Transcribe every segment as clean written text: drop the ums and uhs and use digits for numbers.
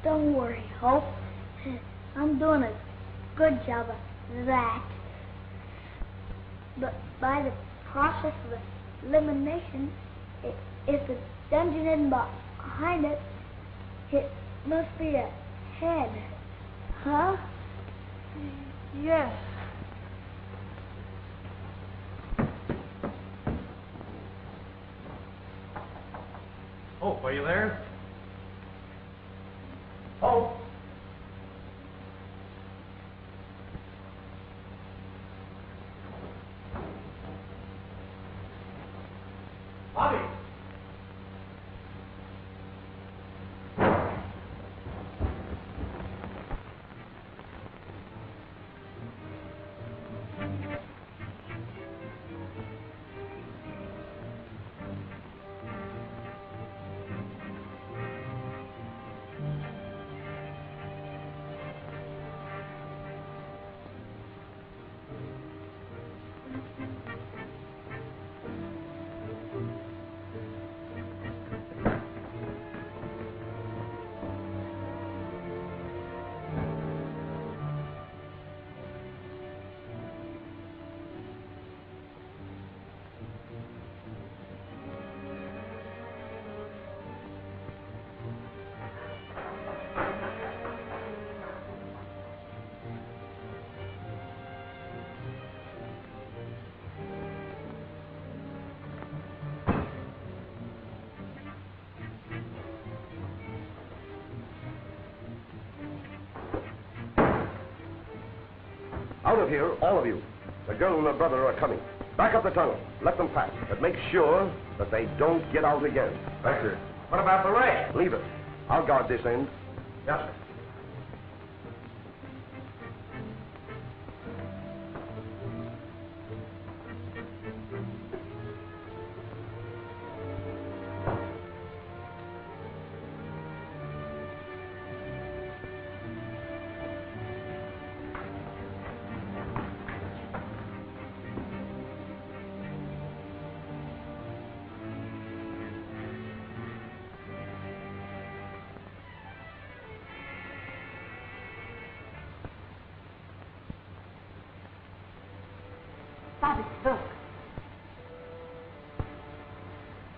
don't worry, Hope. I'm doing a good job of that. But by the process of elimination, if the dungeon isn't behind it, it must be ahead. Huh? Yes. Hope, are you there? Hope? Bobby! Out of here, all of you. The girl and her brother are coming. Back up the tunnel. Let them pass, but make sure that they don't get out again. Yes, sir. What about the rest? Leave it. I'll guard this end. Yes, sir. Bobby, look.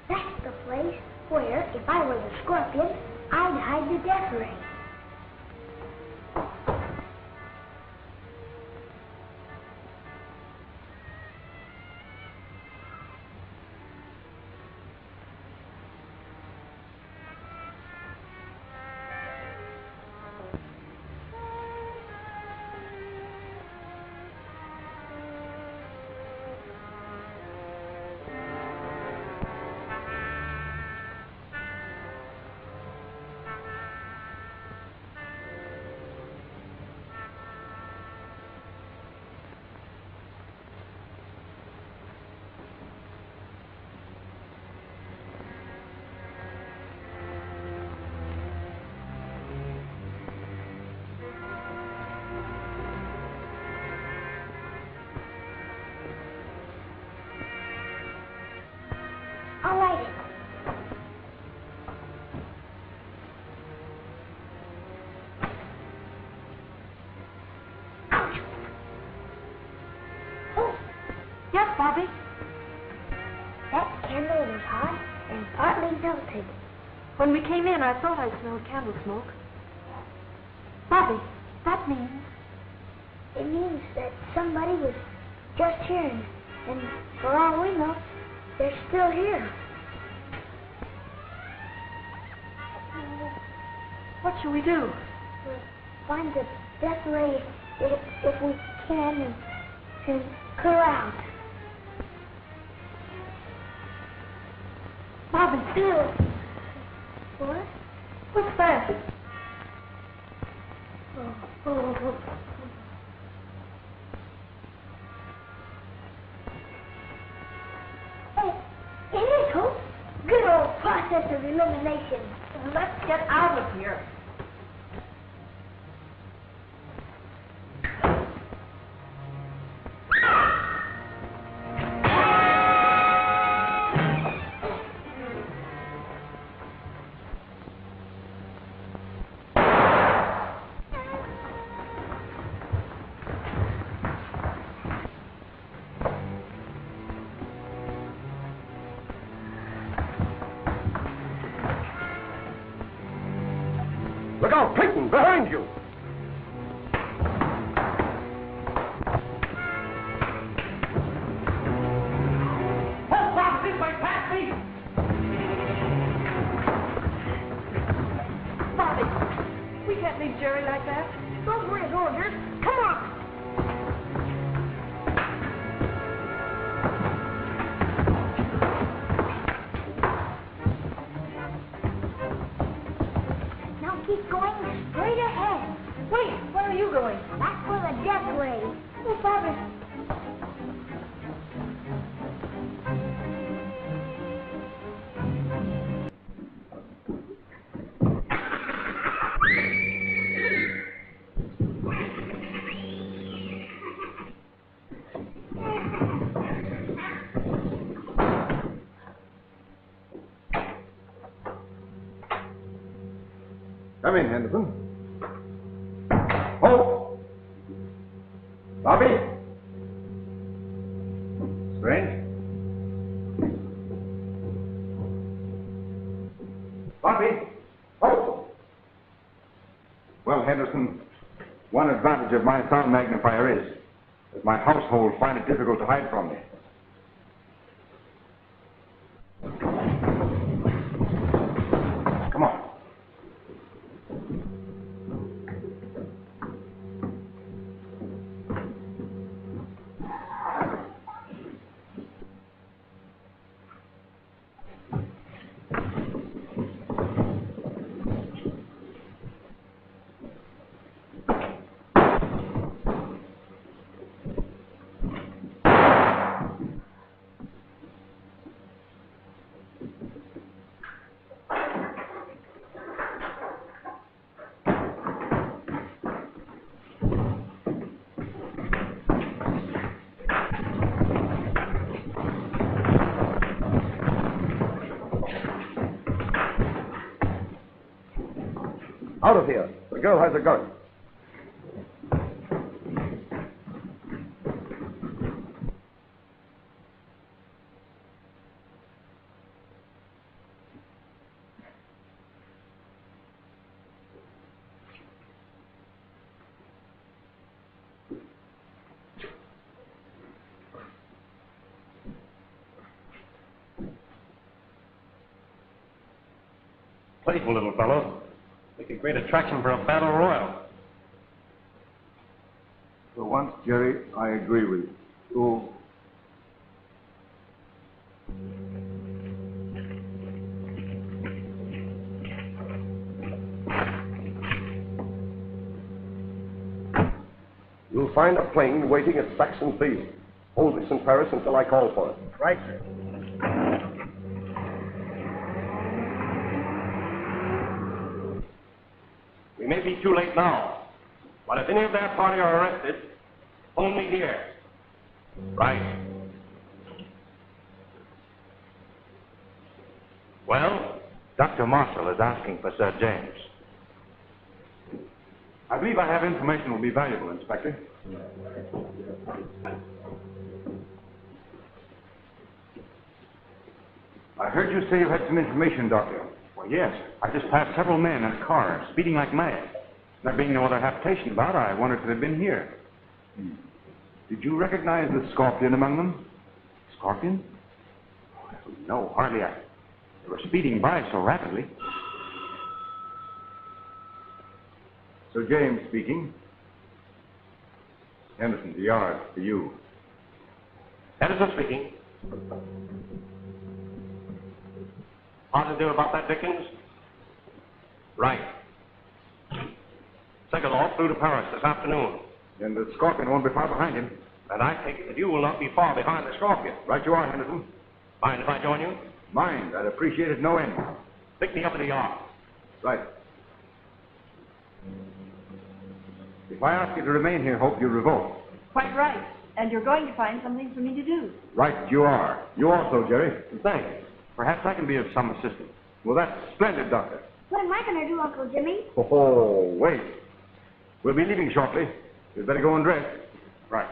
That's the place where, if I were the Scorpion, I'd hide the death ray. I'll light it. Ouch! Oh, Yes, Bobby. that candle was hot and partly melted. When we came in, I thought I smelled candle smoke. Bobby, that means... It means that somebody was just here, and for all we know, they're still here. What shall we do? We'll find the death ray if we can and clear out. Bobby, Still. What? what's that? Oh. Hey, it is Hope. Good old process of elimination. Let's get out of here. Look out, Clayton, behind you! We can't leave Jerry like that. Those were his orders. Come on. Now keep going straight ahead. Wait, where are you going? That's for the death ray. Oh, Father. Come in, Henderson. Oh! Bobby? Strange. Bobby? Oh! Well, Henderson, one advantage of my sound magnifier is that my household find it difficult to hide from me. Come on. Out of here. The girl has a gun. Playful little fellow. Make a great attraction for a battle royal. For once, Jerry, I agree with you. Oh. You'll find a plane waiting at Saxon Field. Hold this in Paris until I call for it. Right, sir. We may be too late now, but if any of their party are arrested, phone me here. Right. Well, Dr. Marshall is asking for Sir James. I believe I have information will be valuable, Inspector. I heard you say you had some information, Doctor. Well, yes. I just passed several men in cars, speeding like mad. There being no other habitation about, I wondered if they'd been here. Did you recognize the Scorpion among them? Scorpion? Oh, no, hardly. They were speeding by so rapidly. Sir James speaking. Henderson, the yard, for you. Edison speaking. Positive about that, Dickens? Right. Second law flew to Paris this afternoon. And the Scorpion won't be far behind him. And I take it that you will not be far behind the Scorpion. Right you are, Henderson. Mind if I join you? Mind, I'd appreciate it no end. Pick me up at the yard. Right. If I ask you to remain here, Hope, you revolt. Quite right. And you're going to find something for me to do. Right you are. You also, Jerry. Thanks. Perhaps I can be of some assistance. Well, that's splendid, Doctor. What am I going to do, Uncle Jimmy? Oh, wait. We'll be leaving shortly. You'd better go and dress. Right.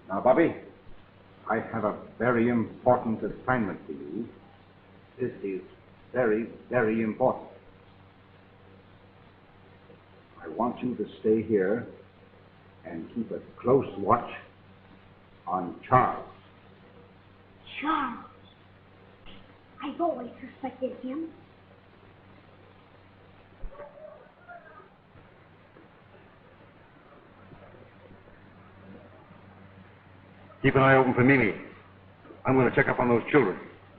Now, Bobby, I have a very important assignment for you. This is very, very important. want you to stay here and keep a close watch on Charles. Charles. I've always suspected him. Keep an eye open for Mimi. I'm going to check up on those children.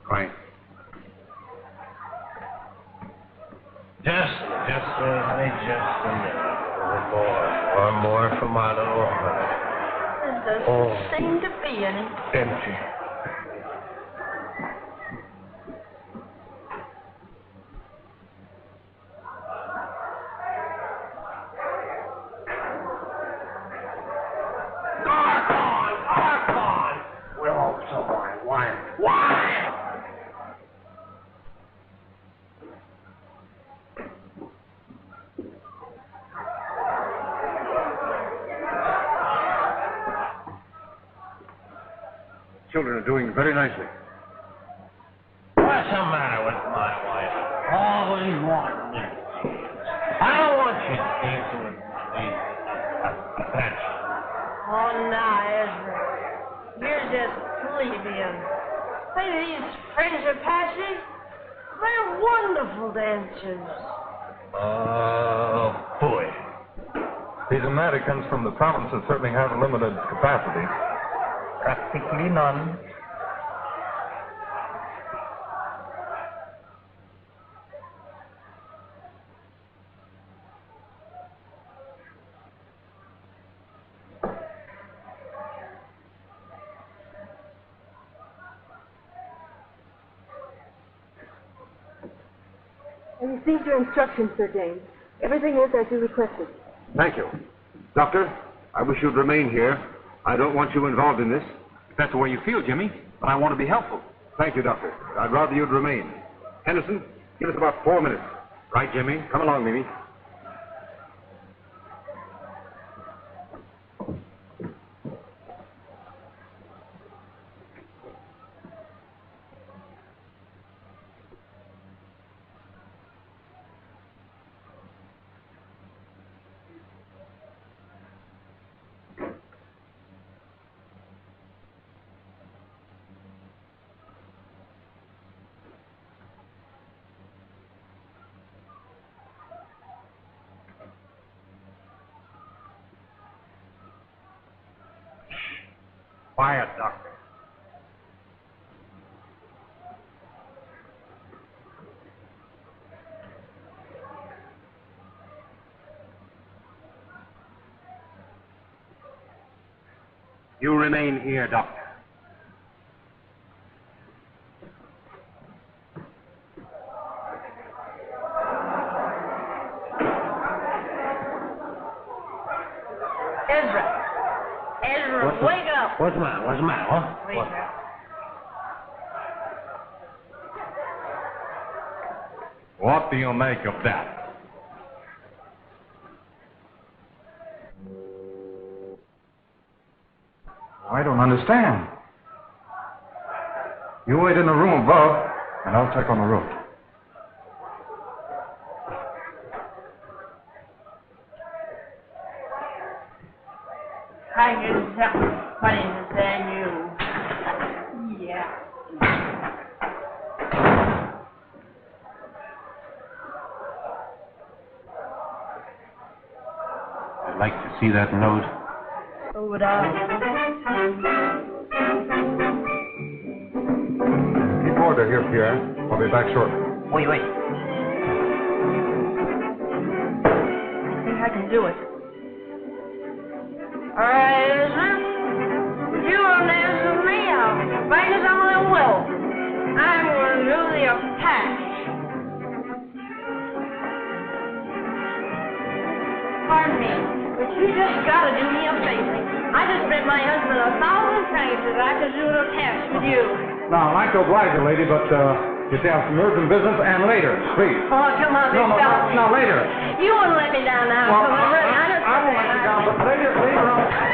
Right. Just a little more. One more for my little honey. There doesn't seem to be any. Empty. Children are doing very nicely. What's the matter with my wife? Always wanting to dance. I don't want you dancing with me. That's Oh, now, Ezra. You're just plebeian. Say, these French Apaches, they're wonderful dancers. Oh, boy. These Americans from the provinces certainly have limited capacity. Practically none. I received your instructions, Sir James. Everything is as you requested. Thank you. Doctor, I wish you'd remain here. I don't want you involved in this. If that's the way you feel, Jimmy, but I want to be helpful. Thank you, Doctor. I'd rather you'd remain. Henderson, give us about 4 minutes. Right, Jimmy? Come along, Mimi. Quiet, Doctor. You remain here, Doctor. Ezra, wake up. What's the matter? What's the matter, huh? Wake up. What do you make of that? I don't understand. You wait in the room above, and I'll check on the roof. I hear something funny than you. Yeah. I'd like to see that note. So would I. Keep order here, Pierre. I'll be back shortly. Wait. I think I can do it. All right, Ezra. You won't answer me. I'll find someone that will. I'm going to do the Apache. Pardon me, but you just got to do me a favor. I just bet my husband 1,000 francs that I could do the test with you. Now, I'd like to oblige you, lady, but you have some urgent business, and later, please. Oh, come on, big fella. No, later. You wouldn't let me down now. Well, Come on, really, I won't let you down, but later on.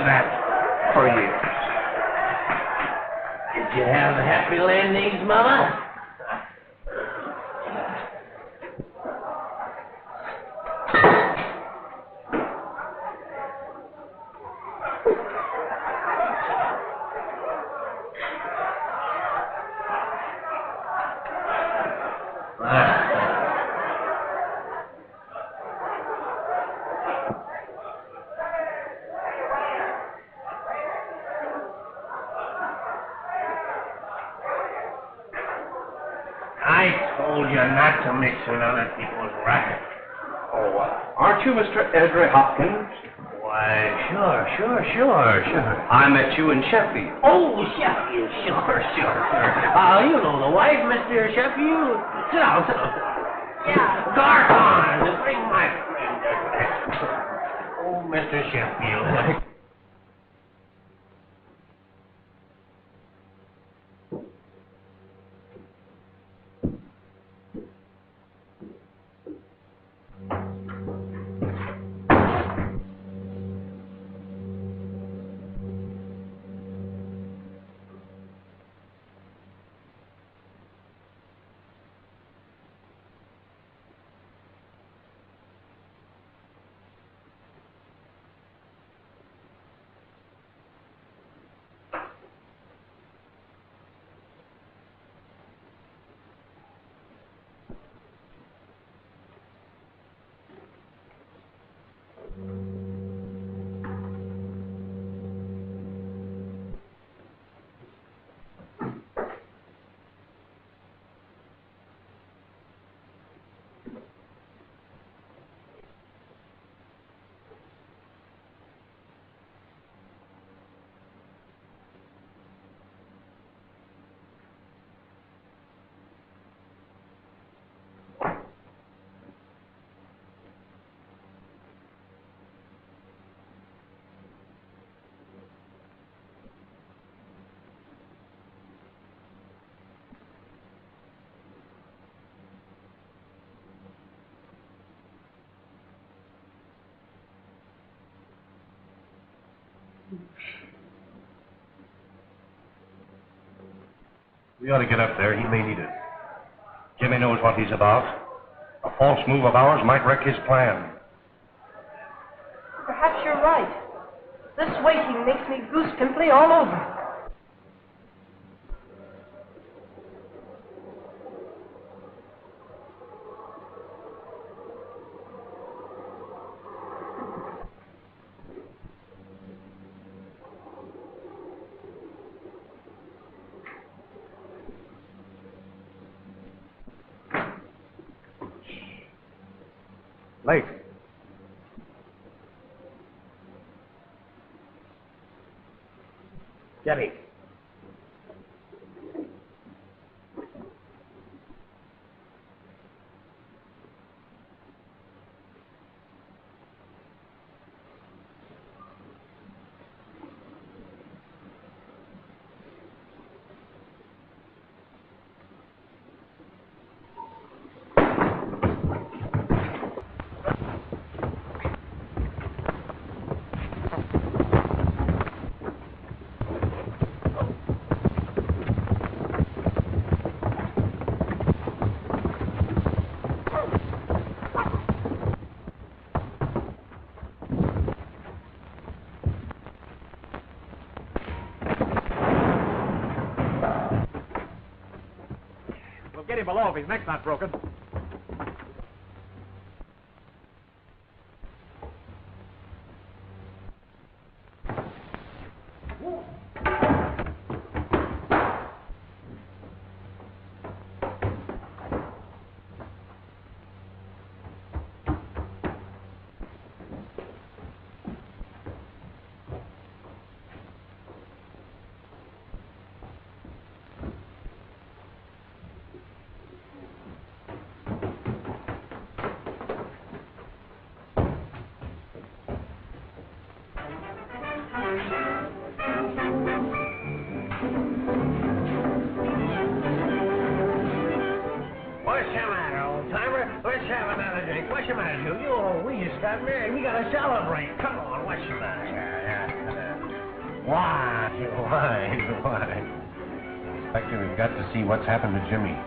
that for years. Did you have happy landings, Mama? I told you not to mix in other people's racket. Oh, aren't you Mr. Edry Hopkins? Why, sure. I met you in Sheffield. Oh, Sheffield, sure. You know the wife, Mr. Sheffield. Sit down. Yeah. Garcon, bring my friend. Oh, Mr. Sheffield. We ought to get up there. He may need it. Jimmy knows what he's about. A false move of ours might wreck his plan. Perhaps you're right. This waiting makes me goose pimply all over. Late. Jimmy. Get him below if his neck's not broken. What's the matter, you? We just got married. We gotta celebrate. Come on, what's the matter? Why? Inspector, we've got to see what's happened to Jimmy.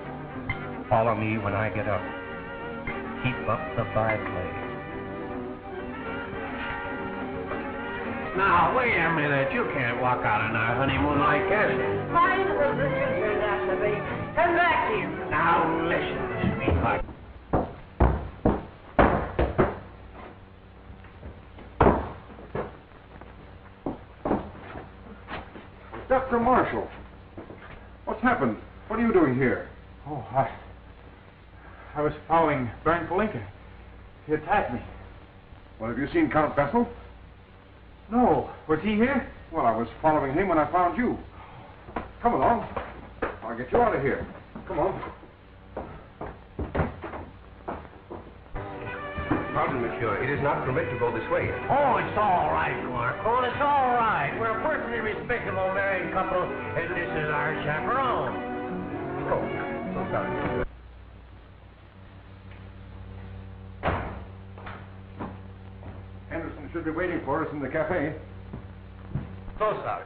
Follow me when I get up. Keep up the byplay. Now, wait a minute. You can't walk out on our honeymoon like this. Fine position you're not to be. Come back here. Now, listen, sweetheart. Dr. Marshall, what's happened? What are you doing here? Oh, I was following Baron Palinka. He attacked me. Well, have you seen Count Bessel? No. Was he here? Well, I was following him when I found you. Come along. I'll get you out of here. Come on. Pardon, monsieur. It is not permitted to go this way. Oh, it's all right, Marco. It's all right. We're a perfectly respectable married couple, and this is our chaperone. Oh, so sorry. Henderson should be waiting for us in the cafe. So sorry.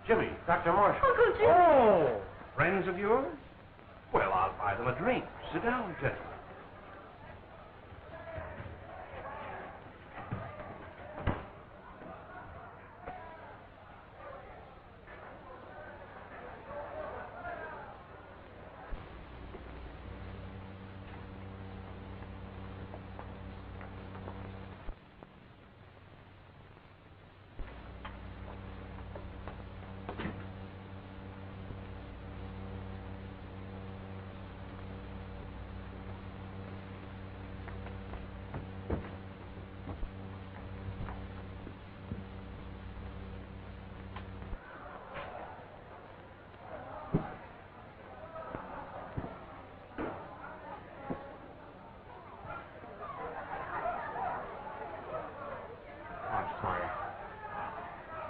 Jimmy, Dr. Marshall. Uncle Jim. Oh, friends of yours? Well, I'll buy them a drink. Sit down, gentlemen.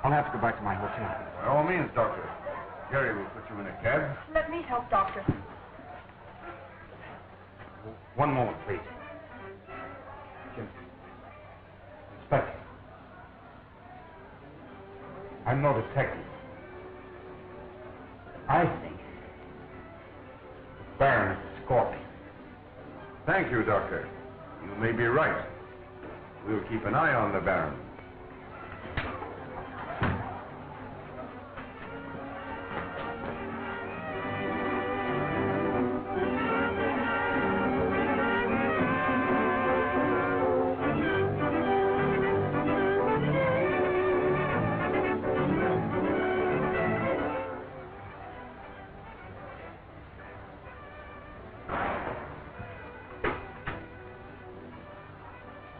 I'll have to go back to my hotel. By all means, Doctor. Jerry will put you in a cab. Let me help, Doctor. One moment, please. Jim. Inspector. I'm no detective. I think Baron is a scorpion. Thank you, Doctor. You may be right. We'll keep an eye on the Baron.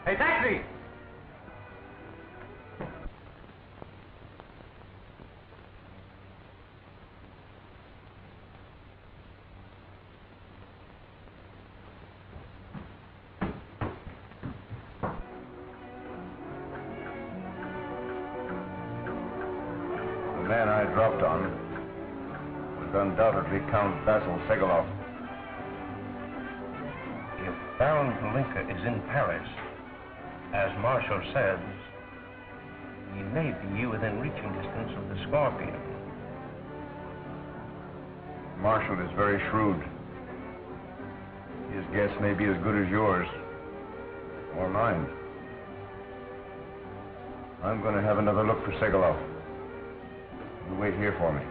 Hey, taxi! The man I dropped on was undoubtedly Count Basil Segalov. If Baron Palinka is in Paris, as Marshall says, he may be within reaching distance of the Scorpion. Marshall is very shrewd. His guess may be as good as yours, or mine. I'm going to have another look for Segalov. You wait here for me.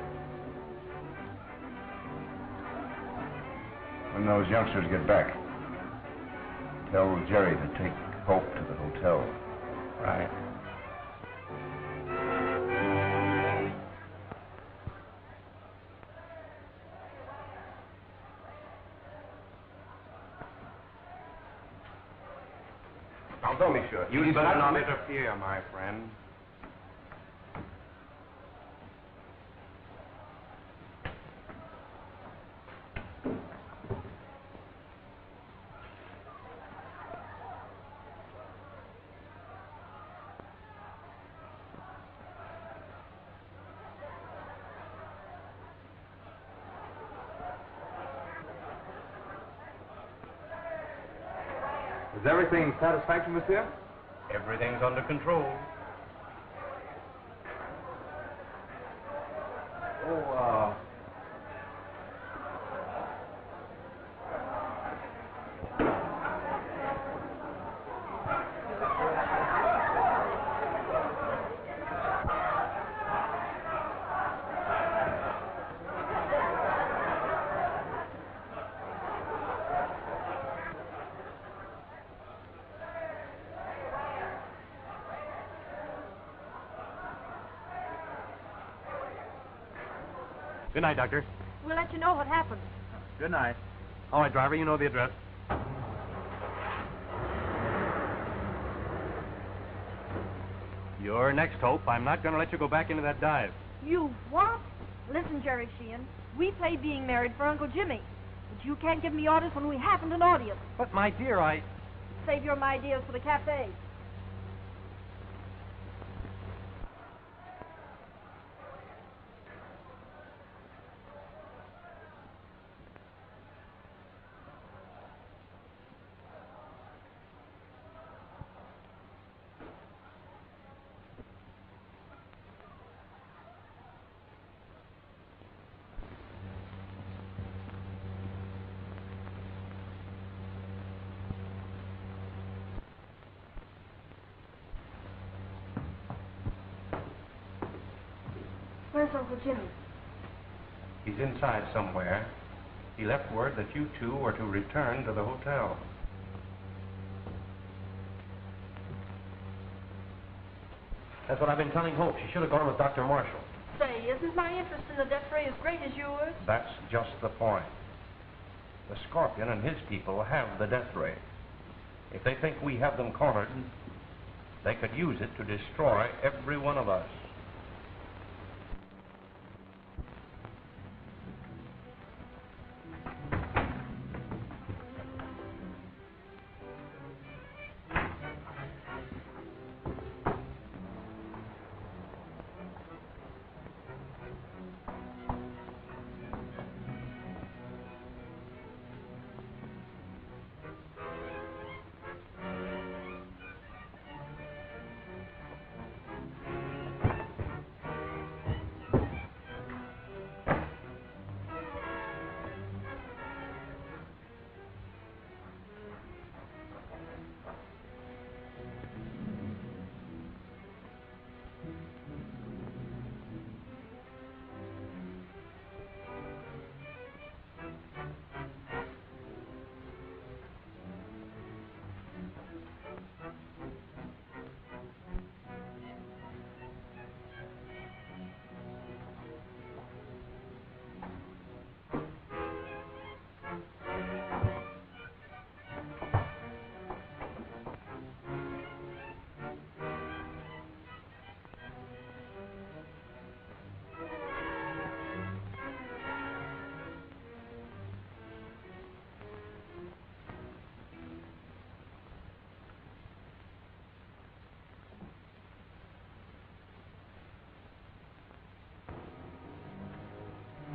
When those youngsters get back, tell Jerry to take Hope to the hotel. Right. Pardon, monsieur. You'd better not interfere, my friend. Is everything satisfactory, monsieur? Everything's under control. Oh, Good night, Doctor. We'll let you know what happens. Good night. All right, driver, you know the address. Your next hope. I'm not going to let you go back into that dive. You what? Listen, Jerry Sheehan, we play being married for Uncle Jimmy. But you can't give me orders when we haven't an audience. But, my dear, Save your ideas for the cafe. Where's Uncle Jimmy? He's inside somewhere. He left word that you two were to return to the hotel. That's what I've been telling Hope. She should have gone with Dr. Marshall. Say, isn't my interest in the death ray as great as yours? That's just the point. The Scorpion and his people have the death ray. If they think we have them cornered, they could use it to destroy every one of us.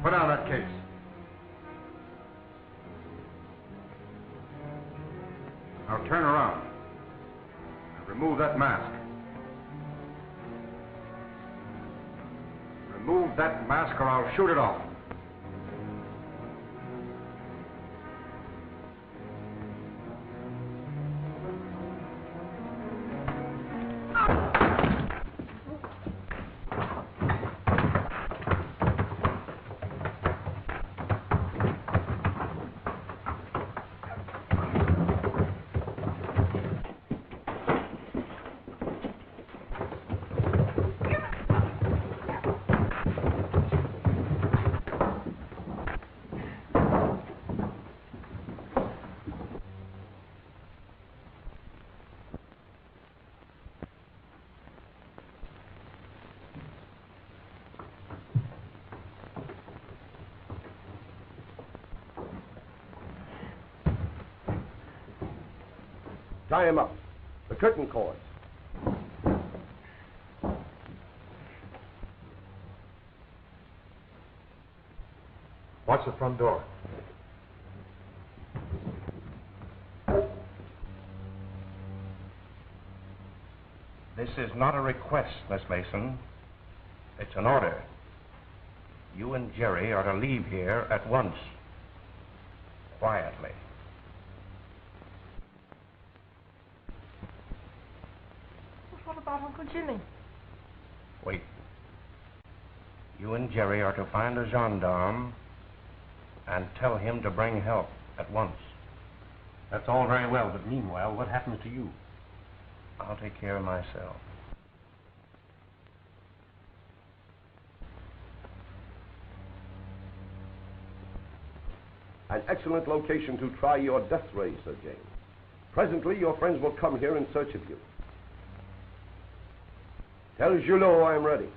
Put down that case. Now turn around and remove that mask. Remove that mask or I'll shoot it off. Tie him up. The curtain cords. Watch the front door. This is not a request, Miss Mason. It's an order. You and Jerry are to leave here at once. Quietly. What about Uncle Jimmy? Wait. You and Jerry are to find a gendarme and tell him to bring help at once. That's all very well, but meanwhile, what happens to you? I'll take care of myself. An excellent location to try your death ray, Sir James. Presently, your friends will come here in search of you. Tell Julot I am ready.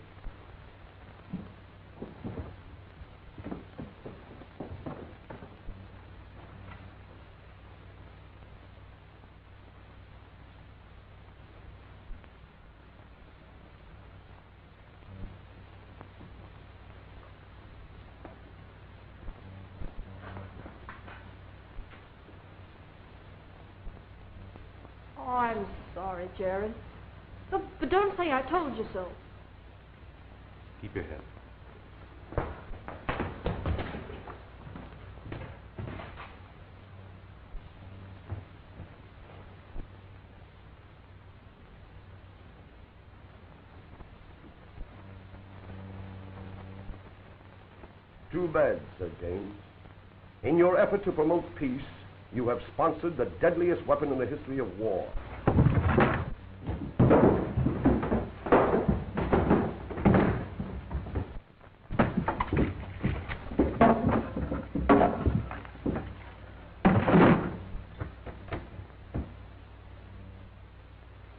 Oh, I'm sorry, Jerry. Oh, but don't say I told you so. Keep your head. Too bad, Sir James. In your effort to promote peace, you have sponsored the deadliest weapon in the history of war.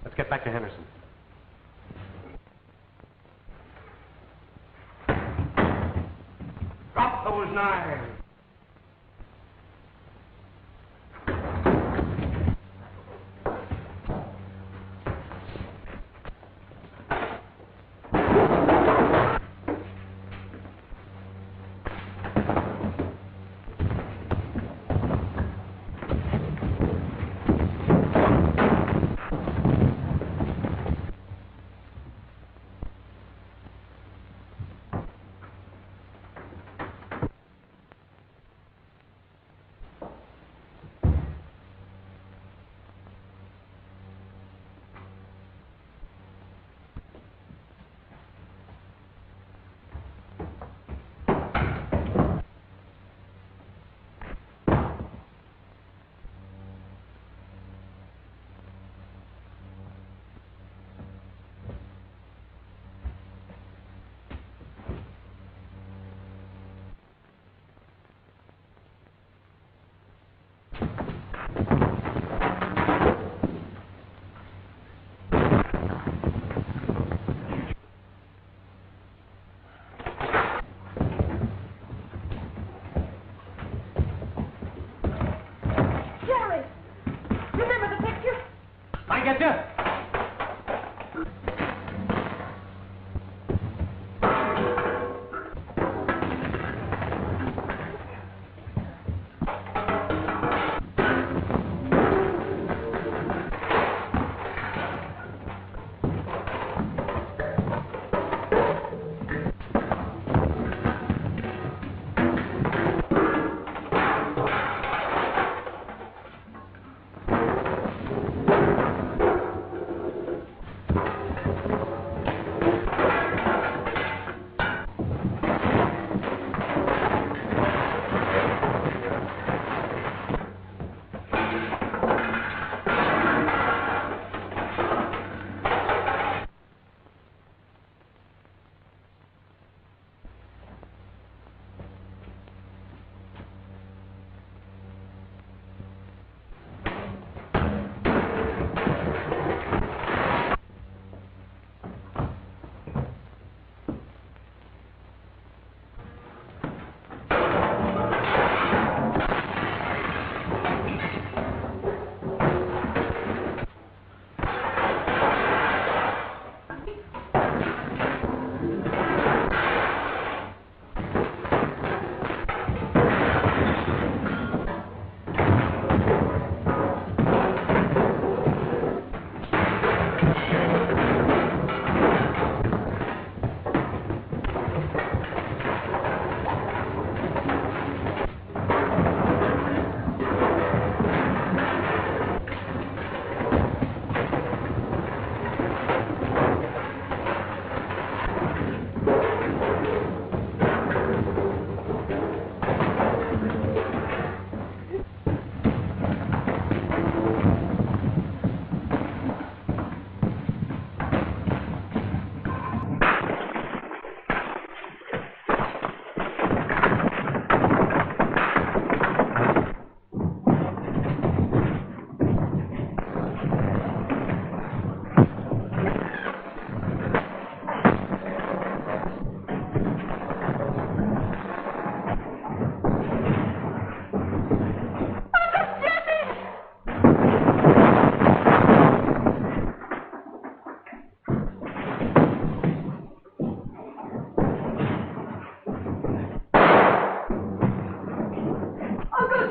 Let's get back to Henderson. Drop those knives! Get you!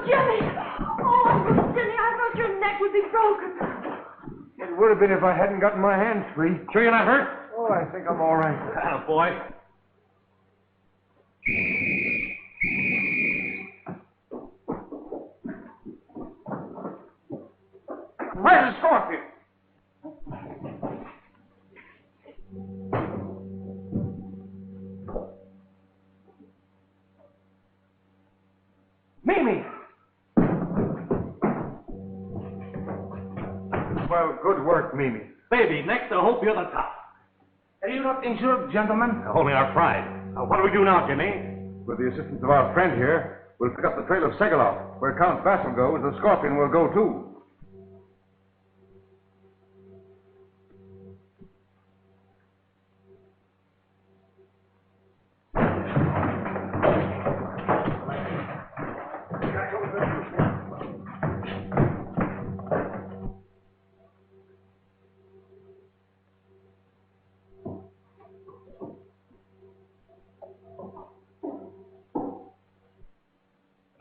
Jimmy! Oh, Uncle Jimmy, I thought your neck would be broken. It would have been if I hadn't gotten my hands free. Sure you're not hurt? Oh, I think I'm all right. Boy. Where's the Scorpion? Mimi! Well, good work, Mimi. Baby, next I hope you're the top. Are you not injured, gentlemen? Only our pride. What do we do now, Jimmy? With the assistance of our friend here, we'll pick up the trail of Segaloff. Where Count Vassal goes, the Scorpion will go too.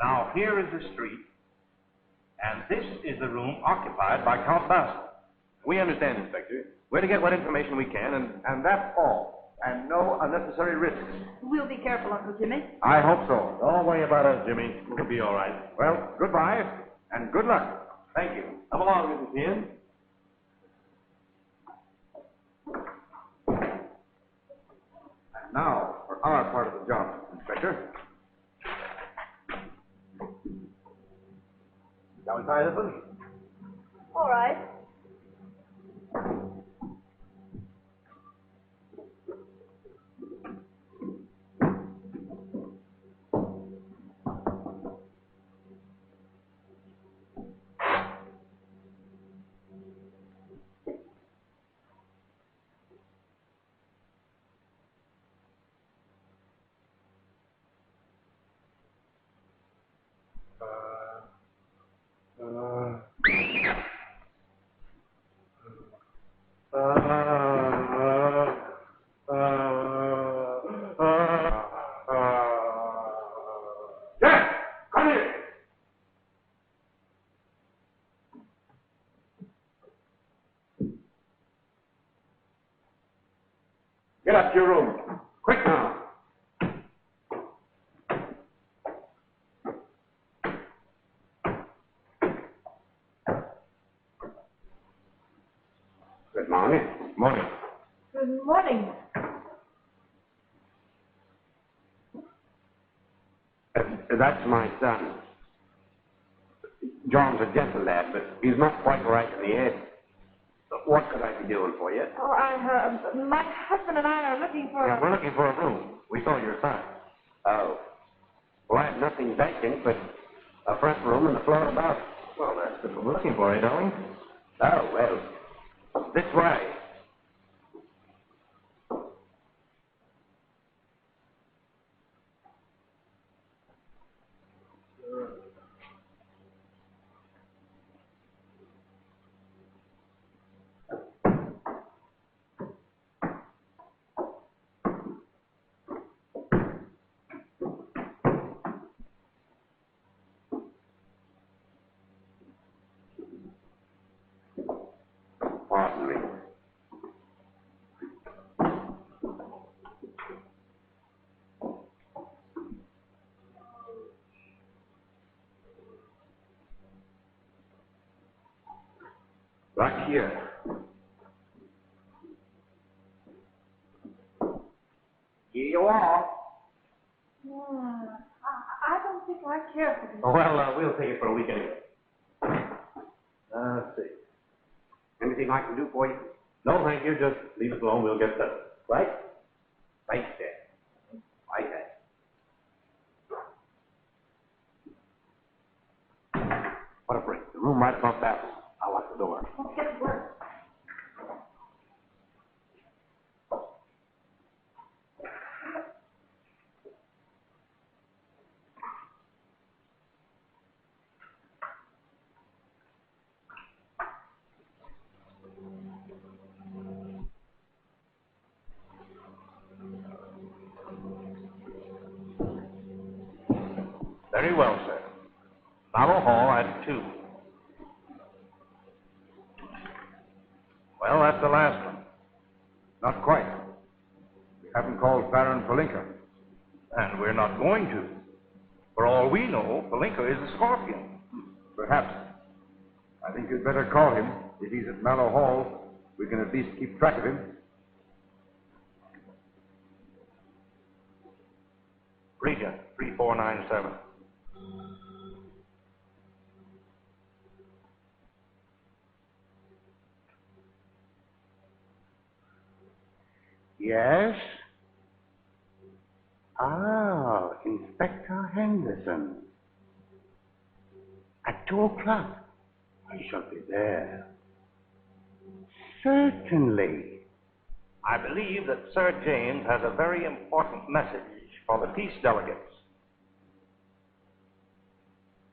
Now, here is the street, and this is the room occupied by Count Basil. We understand, Inspector. We're to get what information we can, and that's all. And no unnecessary risks. We'll be careful, Uncle Jimmy. I hope so. Don't worry about us, Jimmy. We'll be all right. Well, goodbye, and good luck. Thank you. Come along, Mrs. Sheehan. And now, for our part of the job, Inspector. Shall we try this one? All right. Get up to your room. Quick now. Good morning. Morning. Good morning. That's my son. John's a gentle lad, but he's not quite right in the head. What could I be doing for you? Oh, my husband and I are looking for Yeah, we're looking for a room. We saw your sign. Oh. Well, I have nothing vacant but a front room and the floor above. Well, that's what we're looking for, darling? Oh, well, this way. Pardon me. Right here. Here you are. I don't think I care for this. Well, we'll take it for a week anyway. Let's see. Anything I can do for you? No, thank you. Just leave us alone. We'll get settled. Right? Right there. Right there. What a break. The room right above that. I'll lock the door. Let's get to work. Very well, sir. Mallow Hall at 2. Well, that's the last one. Not quite. We haven't called Baron Palinka. And we're not going to. For all we know, Palinka is a Scorpion. Perhaps. I think you'd better call him. If he's at Mallow Hall, we can at least keep track of him. Regent, 3497. Yes? Ah, Inspector Henderson. At 2 o'clock. I shall be there. Certainly. I believe that Sir James has a very important message for the peace delegates.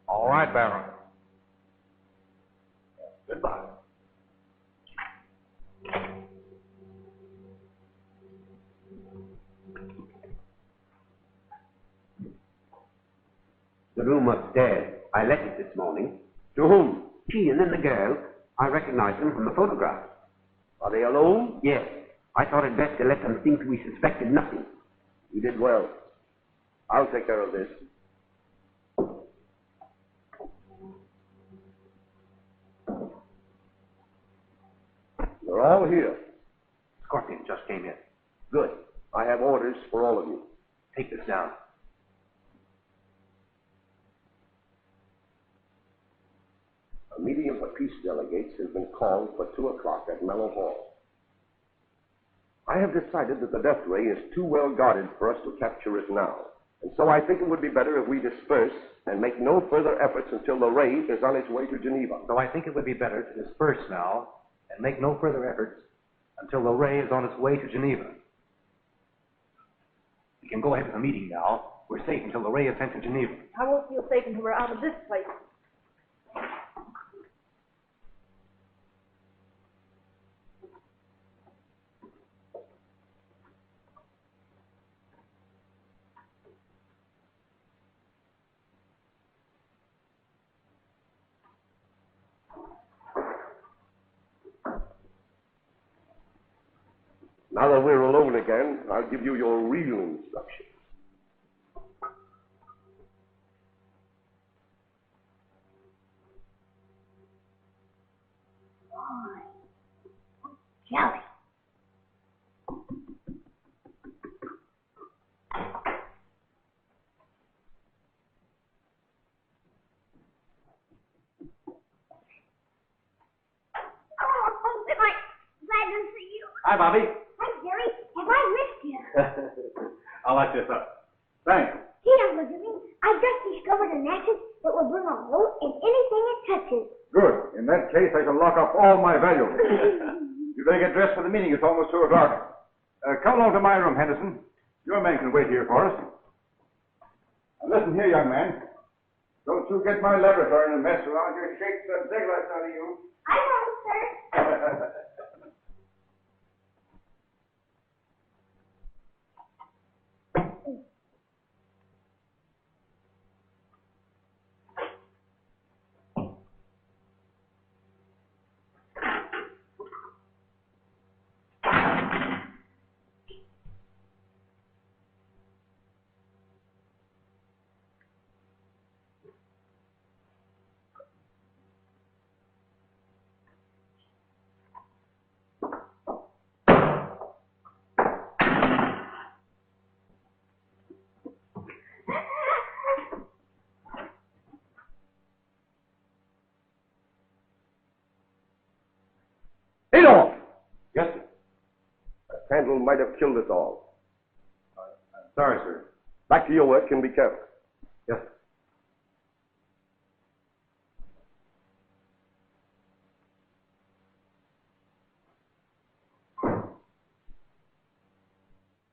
All right, Baron. Goodbye. The room upstairs. I let it this morning. To whom? Sheehan and the girl. I recognize them from the photograph. Are they alone? Yes. I thought it best to let them think we suspected nothing. You did well. I'll take care of this. They're all here. Scorpion just came in. Good. I have orders for all of you. Take this down. A meeting of the peace delegates has been called for 2 o'clock at Mallow Hall. I have decided that the death ray is too well guarded for us to capture it now. And so I think it would be better if we disperse and make no further efforts until the ray is on its way to Geneva. So I think it would be better to disperse now and make no further efforts until the ray is on its way to Geneva. We can go ahead with the meeting now. We're safe until the ray is sent to Geneva. I won't feel safe until we're out of this place. Now that we're alone again, I'll give you your real instructions. Jelly. Oh, am I glad to see you? Hi, Bobby. Hi, Jerry. Have I missed you? I'll let this up. Thanks. Here, look at me. I just discovered an acid that will bring a hole in anything it touches. Good. In that case, I shall lock up all my valuables. You better get dressed for the meeting. It's almost 2 o'clock. Come along to my room, Henderson. Your man can wait here for us. Now, listen here, young man. Don't you get my laboratory in a mess, or I'll just shake the daylights out of you. I won't, sir. Adolf! Yes, sir. That candle might have killed us all. I'm sorry, sir. Back to your work and be careful. Yes, sir.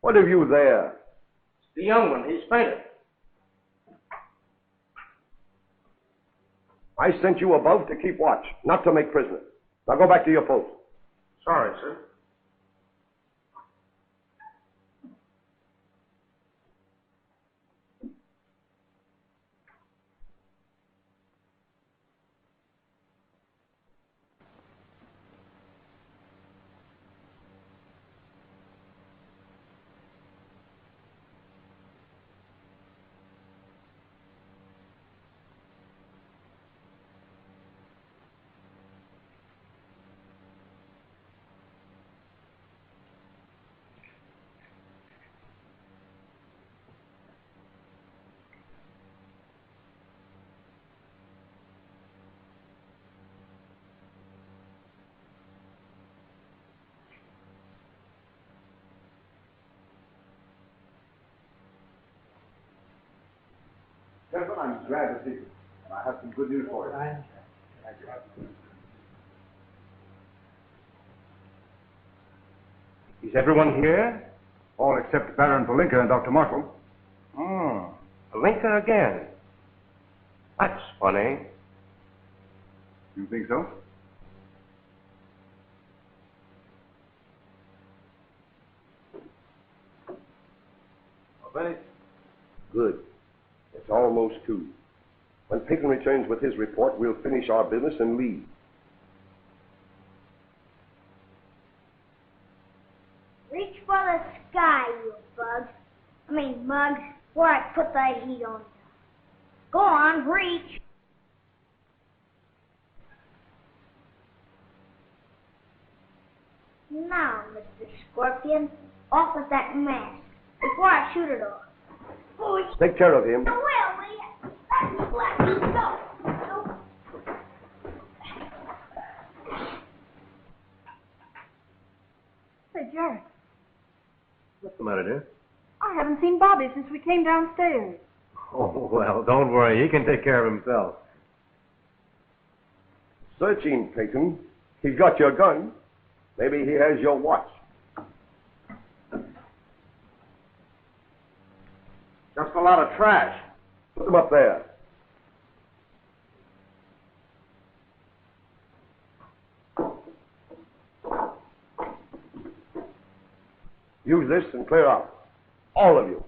What have you there? The young one, he's fainted. I sent you above to keep watch, not to make prisoners. Now go back to your post. Sorry, sir. Gentlemen, I'm glad to see you. And I have some good news for you. Is everyone here? All except Baron Palinka and Dr. Marshall. Oh, Linka again. That's funny. You think so? Good. It's almost 2. When Peyton returns with his report, we'll finish our business and leave. Reach for the sky, you bugs. Mugs, before I put that heat on you. Go on, reach. Now, Mr. Scorpion, off with that mask before I shoot it off. Take care of him. Well, will you? Let me go. Say, Jerry, What's the matter, dear? I haven't seen Bobby since we came downstairs. Oh, well, don't worry. He can take care of himself. Search him, Peyton. He's got your gun. Maybe he has your watch. Just a lot of trash. Put them up there. Use this and clear out. All of you.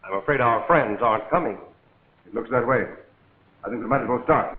I'm afraid our friends aren't coming. It looks that way. I think we might as well start.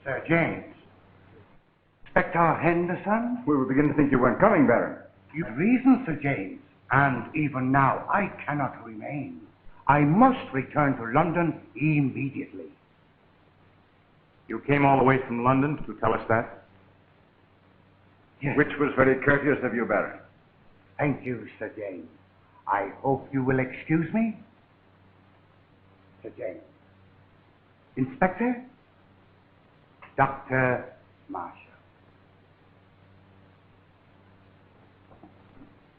Sir James. Inspector Henderson? We were beginning to think you weren't coming, Baron. You have reason, Sir James. And even now, I cannot remain. I must return to London immediately. You came all the way from London to tell us that? Yes. Which was very courteous of you, Baron. Thank you, Sir James. I hope you will excuse me. Sir James. Inspector? Dr. Marshall.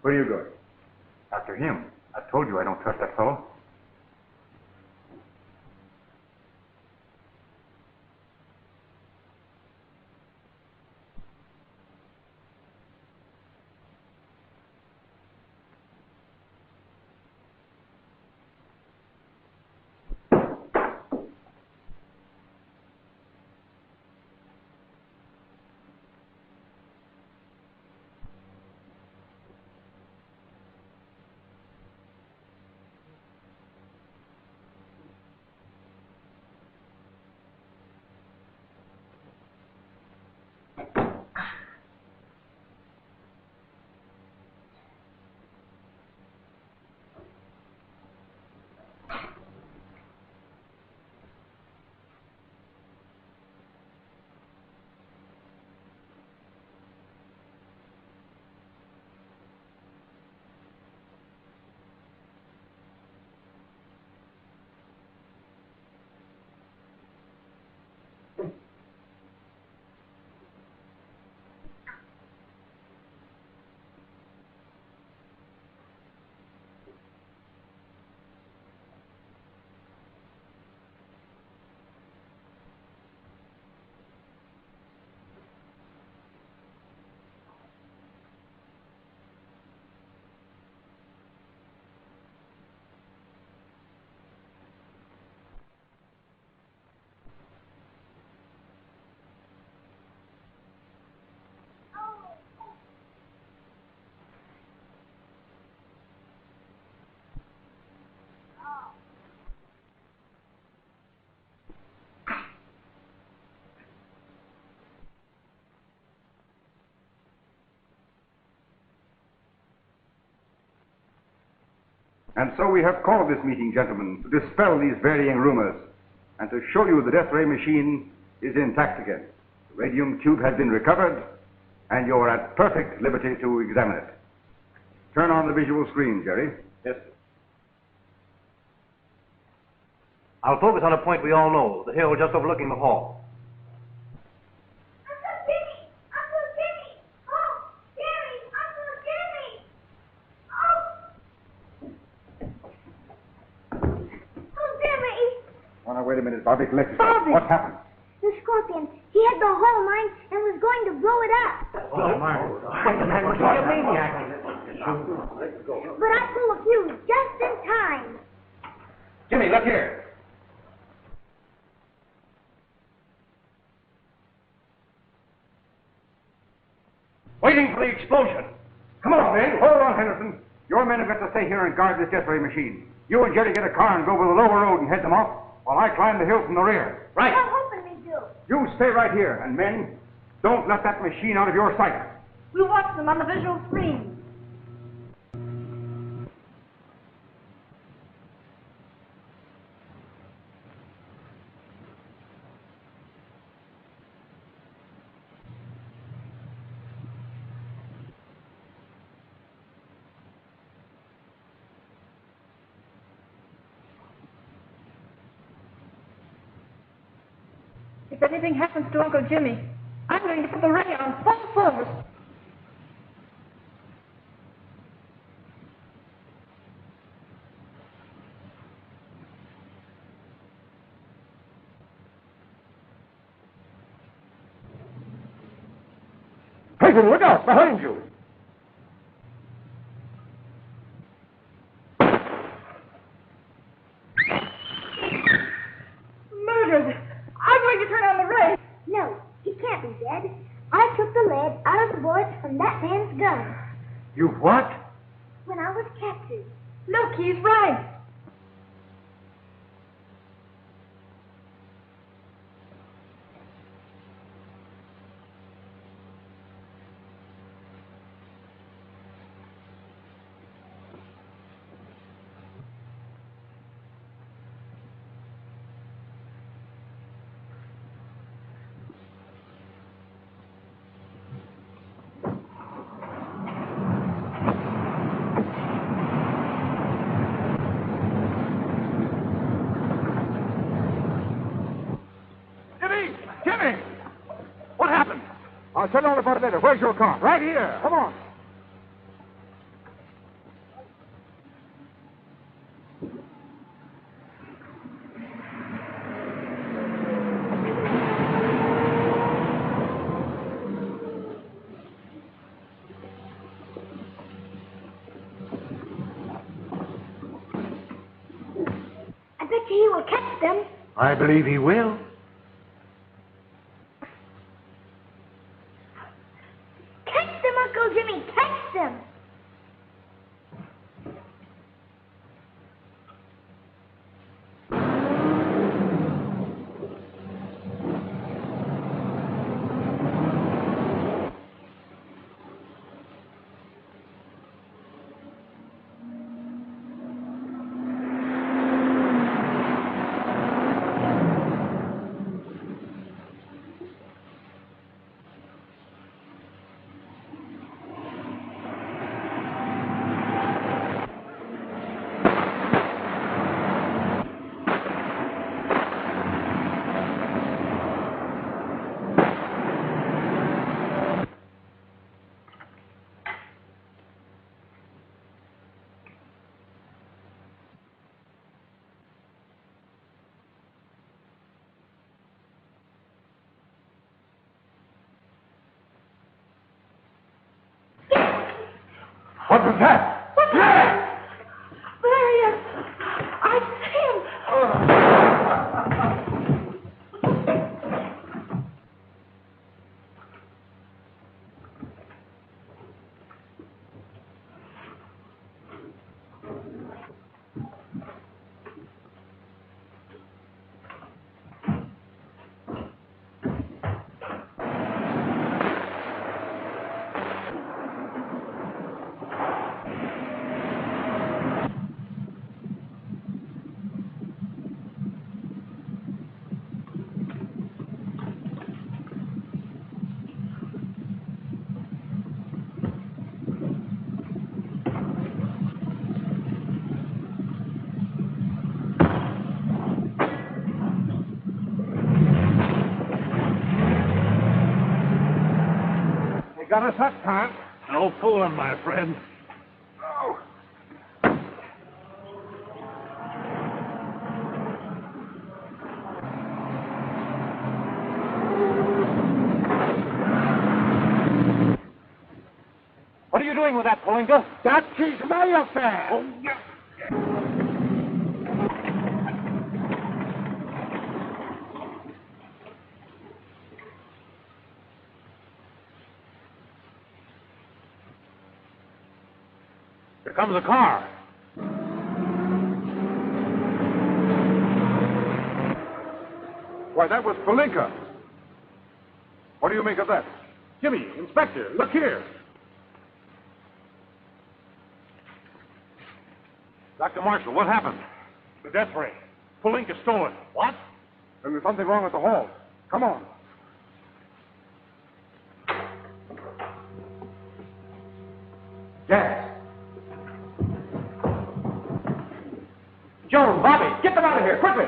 Where are you going? After him. I told you I don't trust that fellow. And so we have called this meeting, gentlemen, to dispel these varying rumors and to show you the death ray machine is intact again. The radium tube has been recovered, and you're at perfect liberty to examine it. Turn on the visual screen, Jerry. Yes, sir. I'll focus on a point we all know, the hill just overlooking the hall. Uncle Jimmy! Uncle Jimmy! Oh, Jerry! Uncle Jimmy! Oh! Uncle Jimmy! Oh, now, wait a minute, Bobby. Collect yourself. Bobby! What happened? The Scorpion. He had the whole mine and was going to blow it up. Oh, my. Wait a minute, you're a maniac. But I pulled a fuse just in time. Jimmy, look here. Waiting for the explosion. Come on, men. Hold on, Henderson. Your men have got to stay here and guard this death ray machine. You and Jerry get a car and go over the lower road and head them off, while I climb the hill from the rear. Right. I'm hoping they do. You stay right here, and men, don't let that machine out of your sight. We'll watch them on the visual screen. If anything happens to Uncle Jimmy, I'm going to put the ray on full force. Clayton, look out! Behind you! Murdered! I'm going to turn on the ray. No, he can't be dead. I took the lead out of the bullets from that man's gun You what? when I was captured. Look, he's right. Jimmy! What happened? I'll tell you all about it later. Where's your car? Right here. Come on. I bet you he will catch them. I believe he will. Catch them, Uncle Jimmy. Catch them. What was that? What's that? There he is. I see him. got us that time. No fooling, my friend. Oh. What are you doing with that, Polinka? That is my affair. Oh, yeah. Here comes a car. Why, that was Polinka. What do you make of that? Jimmy, Inspector, look here. Dr. Marshall, what happened? The death ray. Polinka stole it. What? Then there's something wrong with the hall. Come on. Gas. Joan, Bobby, get them out of here, quickly!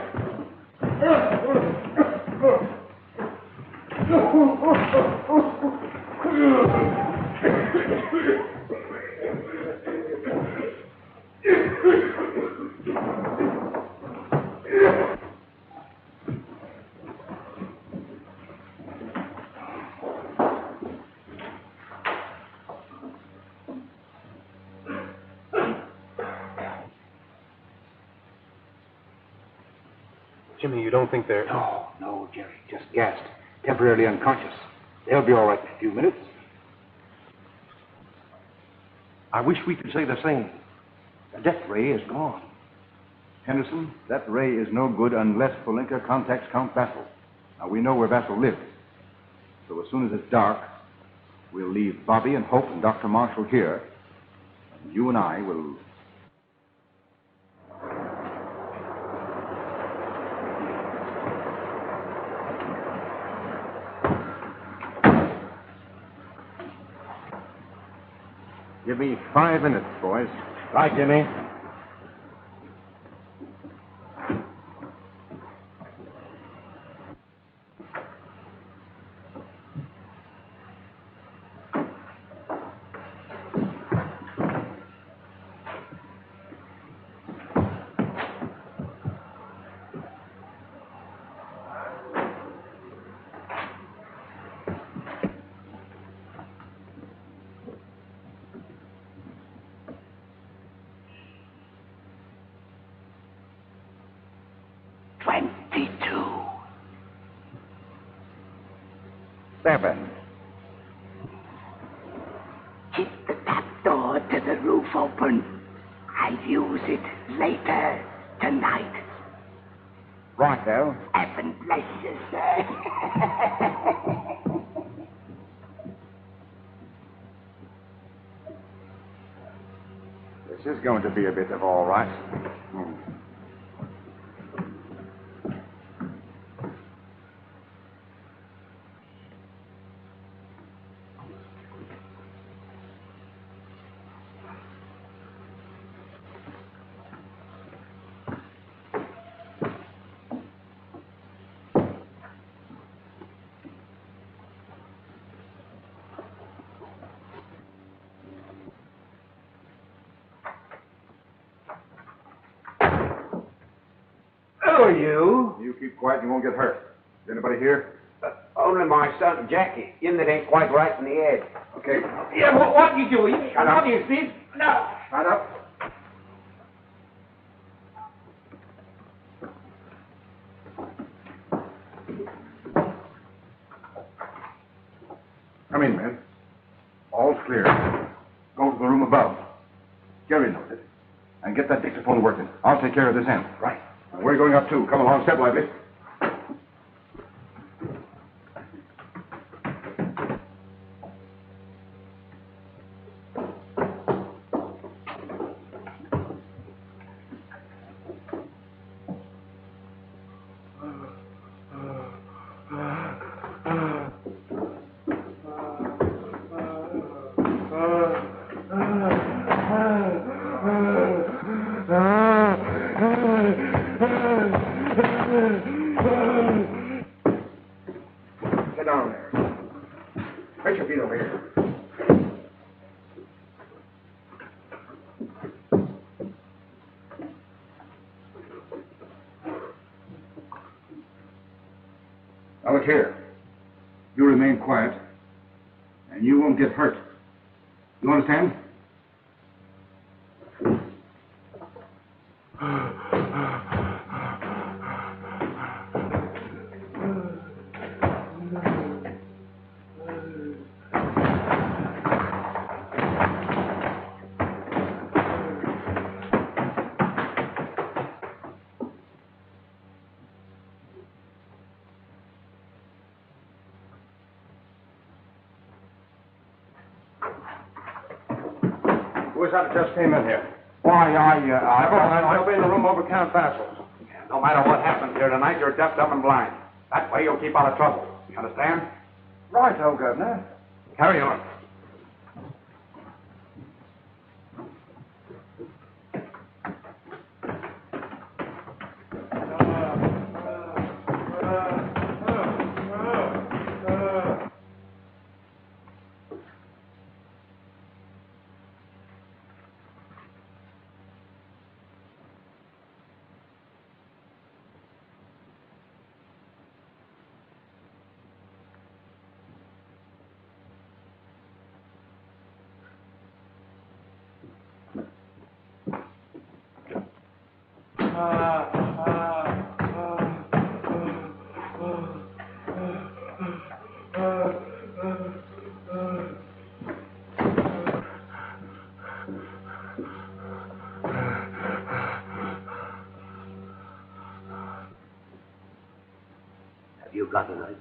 Jimmy, you don't think they're... No, Jerry. Just gassed. Temporarily unconscious. They'll be all right in a few minutes. I wish we could say the same. The death ray is gone. Henderson, that ray is no good unless Polinka contacts Count Vassal. Now, we know where Vassal lives. So as soon as it's dark, we'll leave Bobby and Hope and Dr. Marshall here. And you and I will... Give me 5 minutes, boys. Right, Jimmy. Seven. Keep the back door to the roof open. I'll use it later tonight. Right, Al. Heaven bless you, sir. This is going to be a bit of all right. Who are you? You keep quiet, you won't get hurt. Is anybody here? Only my son Jackie. In that ain't quite right in the head. Okay. Yeah, what you doing? Shut up. What is this? No. Shut up. Come in, men. All's clear. Go to the room above. Jerry knows it. And get that dictaphone working. I'll take care of this end. Right. We're going up, too. Come along, step lively. Get down there. Put your feet over here. look here. You remain quiet, and you won't get hurt. You understand? Who is that just came in here? Why, I'll be in the room over Count Vassal's. no matter what happens here tonight, you're deaf, dumb, and blind. That way you'll keep out of trouble. You understand? Right, old Governor. Carry on. Have you got a knife?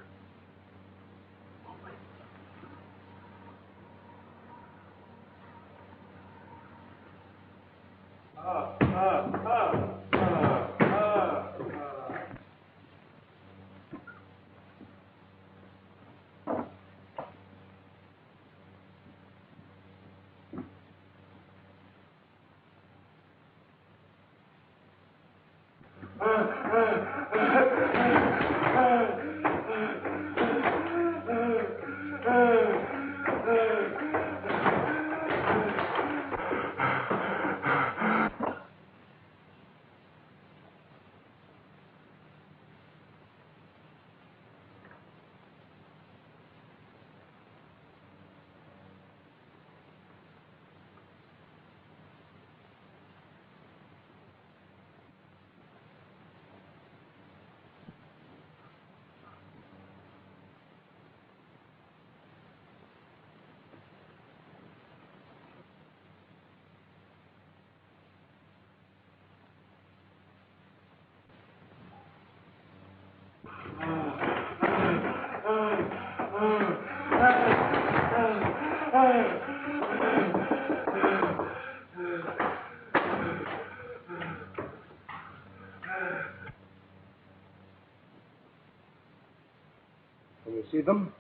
Can you see them?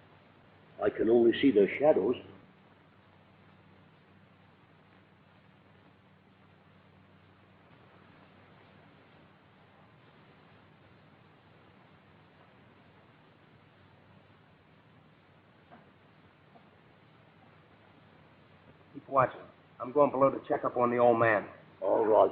I can only see their shadows. Keep watching. I'm going below to check up on the old man. All right.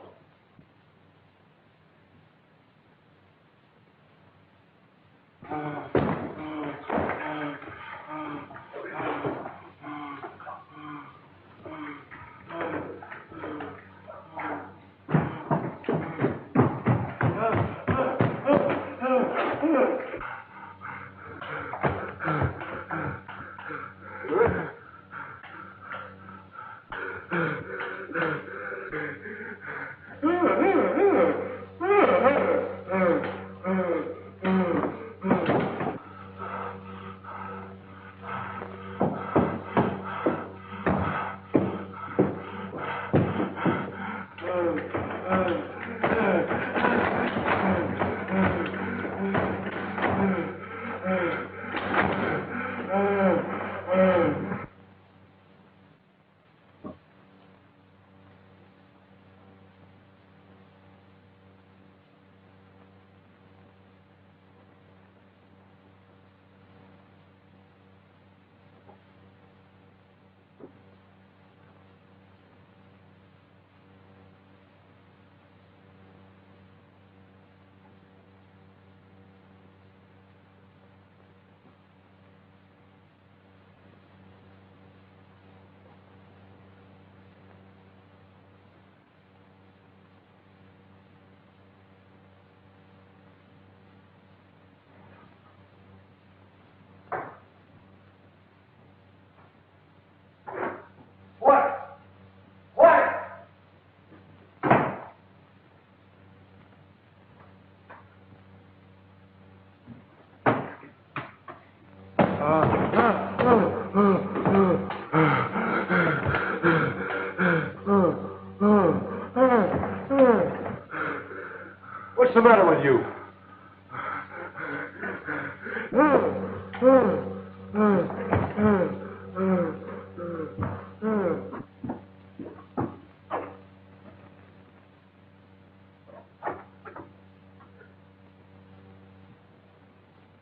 the matter with you?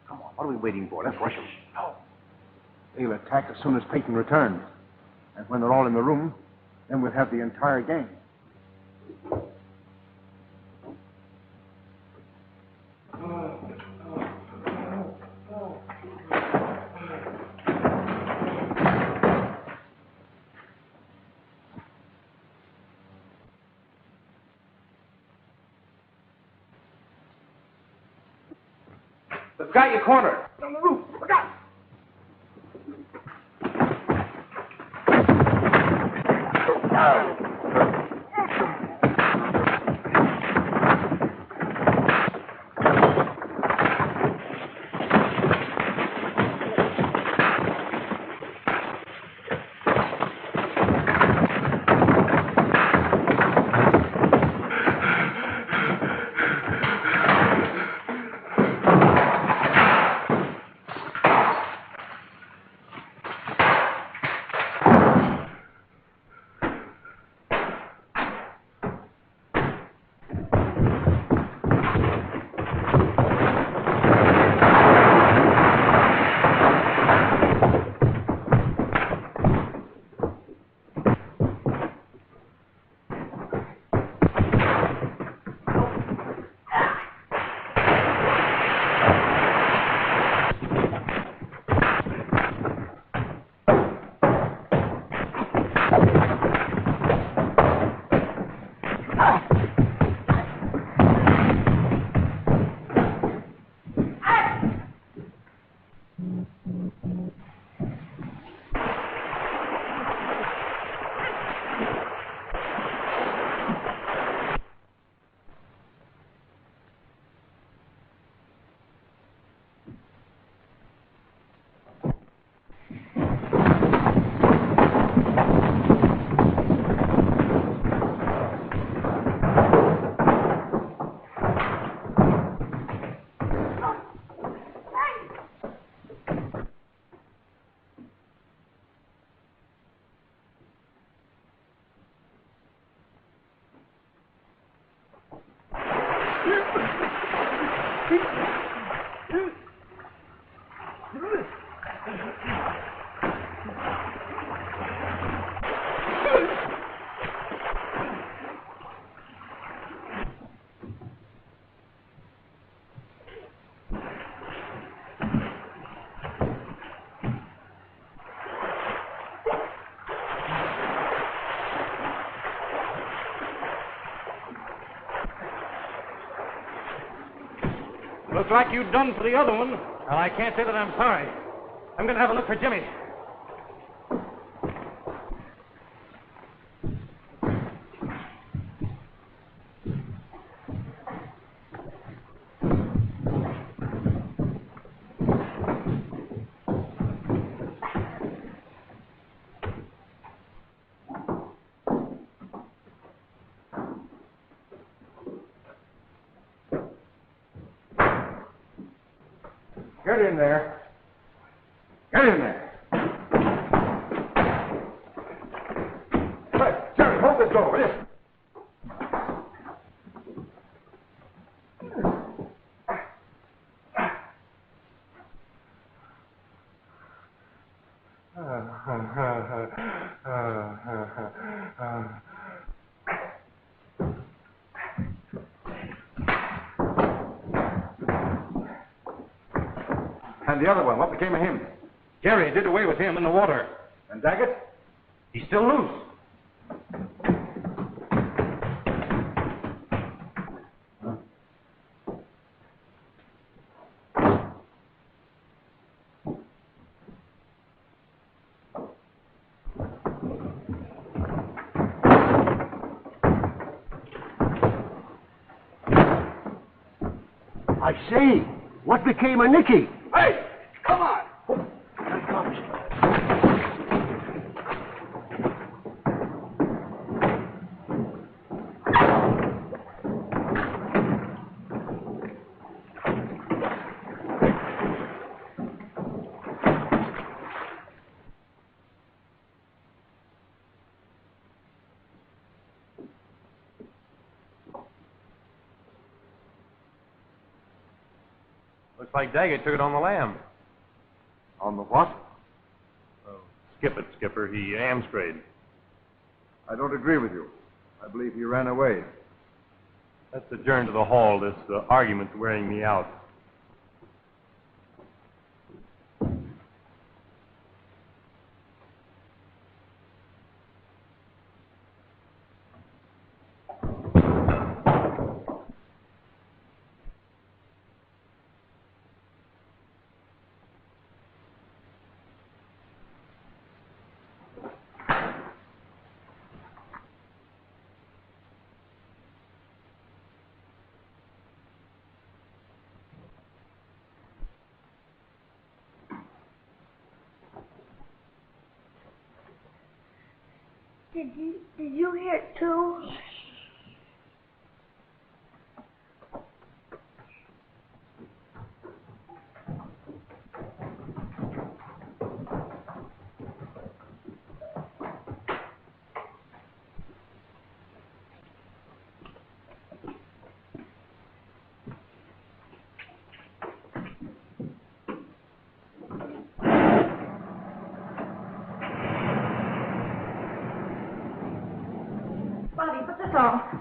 Come on, what are we waiting for? Let's rush them. No. They'll attack as soon as Peyton returns. And when they're all in the room, then we'll have the entire gang. They've got you cornered. On the roof. Look out! Looks like you've done for the other one. Well, I can't say that I'm sorry. I'm going to have a look for Jimmy. Get in there. Get in there. Hey, Jerry, hold this door, will you? And the other one, what became of him? Jerry did away with him in the water. And Daggett? He's still loose. I say, what became of Nicky? Hey, come on. Looks like Daggett took it on the lam. On the what? Oh, skip it, Skipper. He amstrayed. I don't agree with you. I believe he ran away. Let's adjourn to the hall. This argument's wearing me out. Did you hear it too? Bobby, put this on.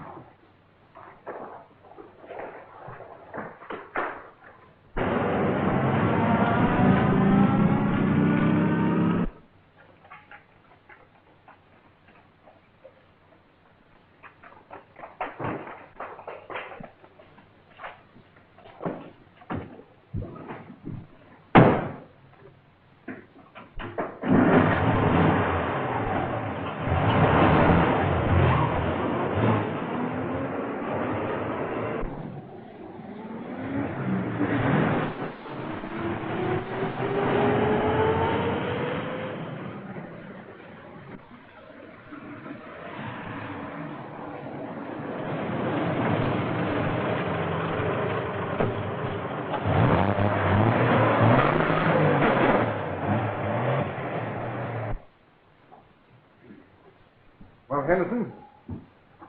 Well, Henderson,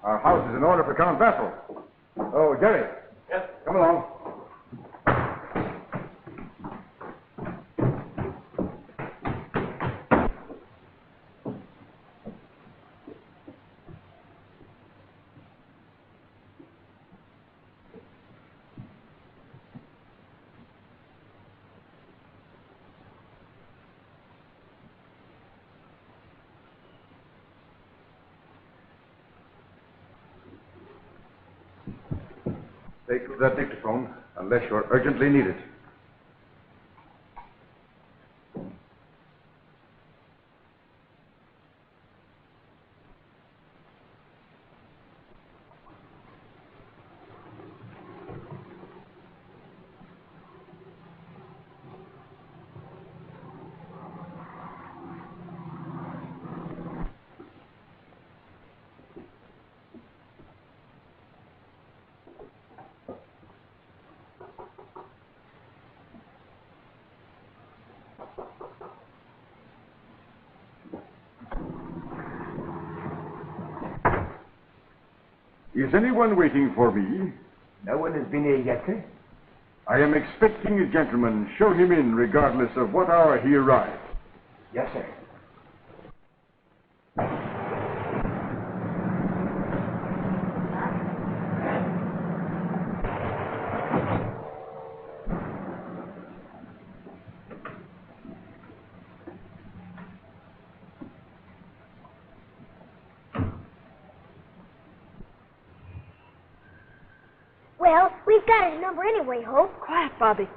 our house is in order for Count Vassal. Oh, Jerry. Yes? Come along. Take that dictaphone, unless you're urgently needed. Is anyone waiting for me? No one has been here yet, sir. I am expecting a gentleman. Show him in, regardless of what hour he arrives. Yes, sir. Well, we've got his number anyway, Hope. Quiet, Bobby.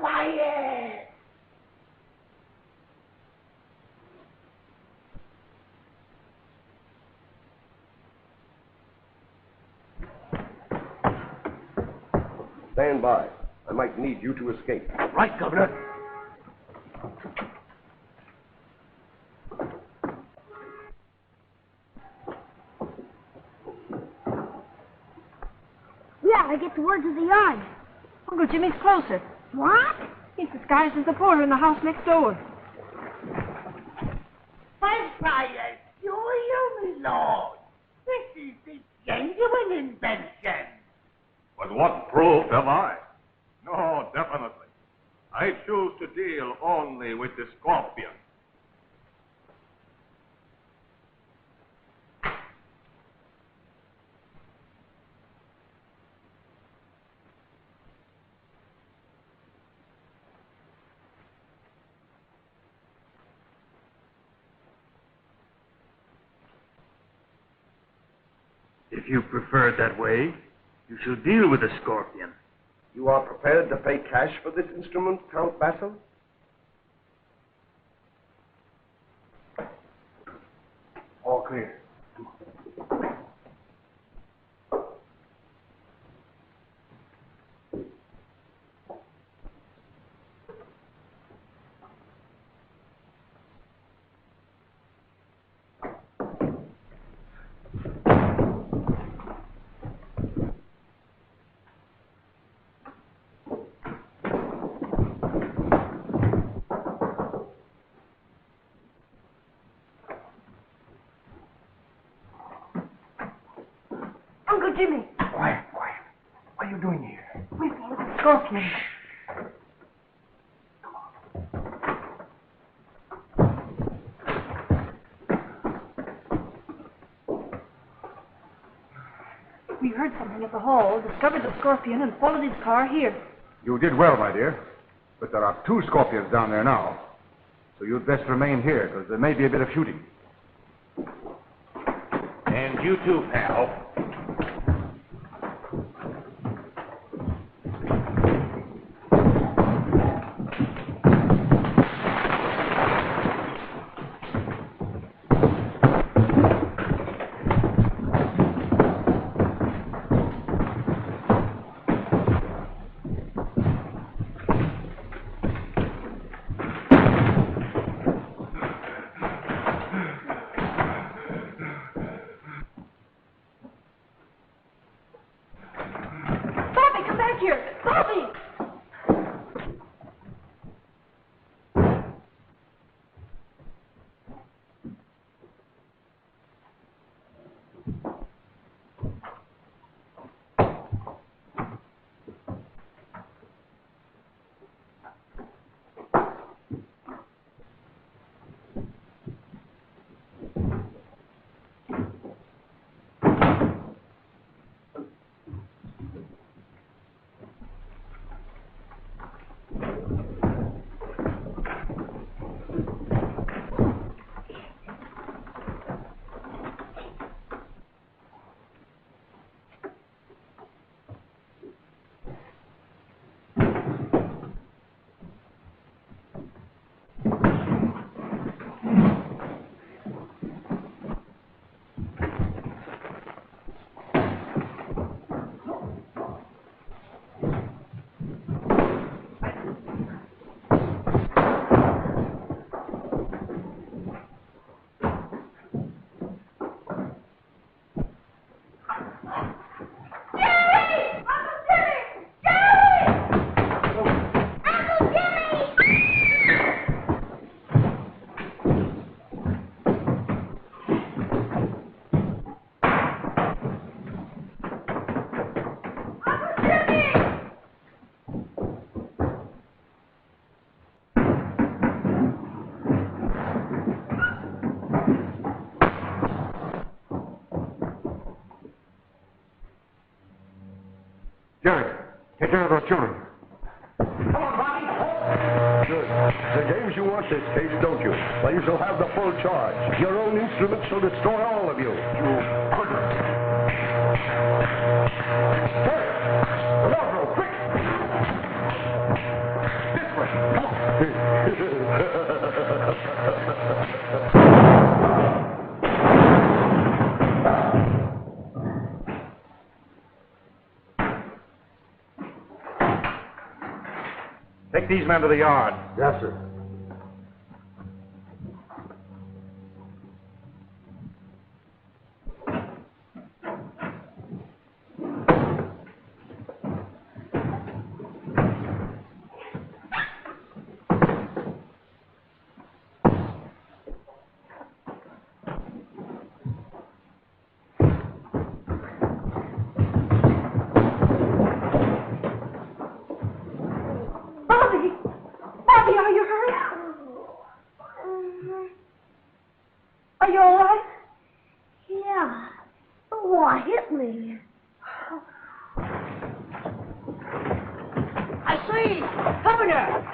Quiet! Stand by. I might need you to escape. Right, Governor. We ought to get the word to the yard. Uncle Jimmy's closer. What? He's disguised as the porter in the house next door. Vampire, you Lord. This is the genuine invention. But what proof am I? No, definitely. I choose to deal only with the Scorpion. If you prefer it that way, you shall deal with the Scorpion. You are prepared to pay cash for this instrument, Count Basil? All clear. Uncle Jimmy, Quiet, quiet. What are you doing here? we followed the Scorpion. We heard something at the hall, discovered the Scorpion, and followed his car here. You did well, my dear. But there are 2 Scorpions down there now. So you'd best remain here, because there may be a bit of shooting. And you too, pal. Bobby, come back here! Bobby! Jerry, take care of those children. Good. The games you want this case, don't you? Well, you shall have the full charge. Your own instrument shall destroy all of you. You couldn't. Hey! Come on, quick! Take these men to the yard. Yes, sir. Bobby, are you hurt? Are you all right? Yeah. What hit me? I see. Cover there.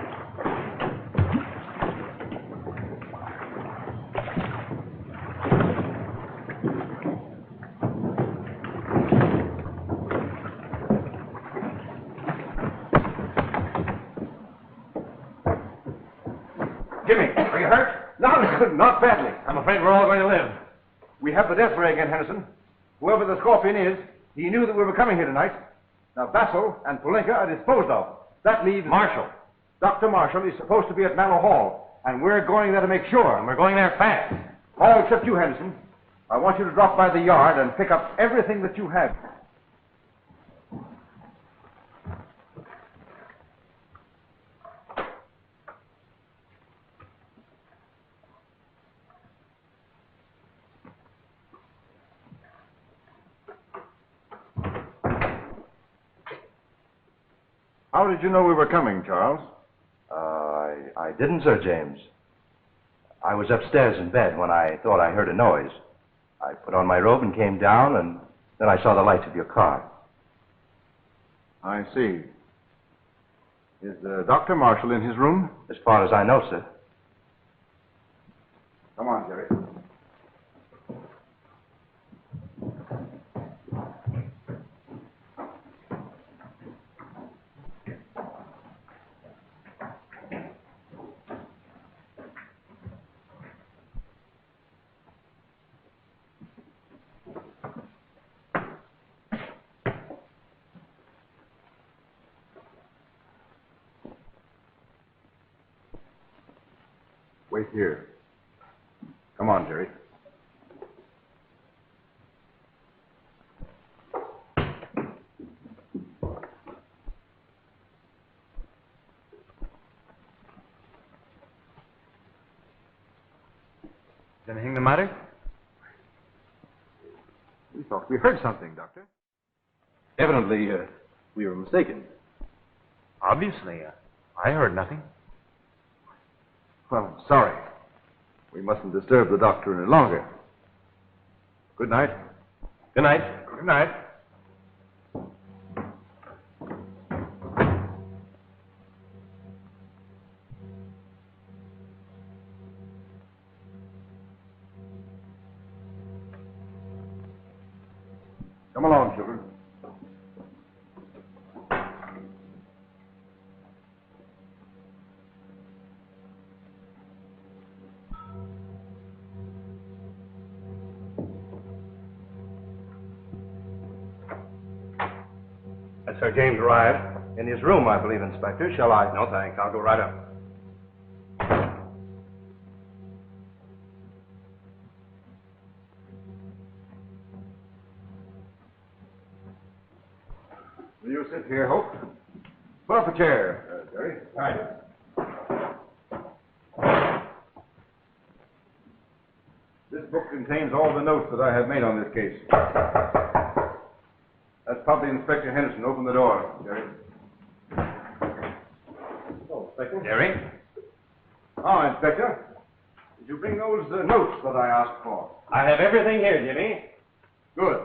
Jimmy, are you hurt? No, not badly. I'm afraid we're all going to live. We have the death ray again, Henderson. Whoever the Scorpion is, he knew that we were coming here tonight. Now, Basso and Polenka are disposed of. That leaves... Marshall. Dr. Marshall is supposed to be at Mallow Hall, and we're going there to make sure. And we're going there fast. All except you, Henderson. I want you to drop by the yard and pick up everything that you have. How did you know we were coming, Charles? I didn't, Sir James. I was upstairs in bed when I thought I heard a noise. I put on my robe and came down, and then I saw the lights of your car. I see. Is Dr. Marshall in his room? As far as I know, sir. Come on, Jerry. Wait here. Come on, Jerry. Is anything the matter? We thought we heard something, Doctor. Evidently, we were mistaken. Obviously. I heard nothing. Well, sorry. We mustn't disturb the doctor any longer. Good night. Good night. Good night. Come along, children. Sir James arrived. In his room, I believe, Inspector. Shall I? No, thanks. I'll go right up. Will you sit here, Hope? Put up a chair, Jerry. Right. This book contains all the notes that I have made on this case. That's probably Inspector Henderson. Open the door, Jerry. Oh, Inspector. Jerry? Oh, Inspector. Did you bring those notes that I asked for? I have everything here, Jimmy. Good.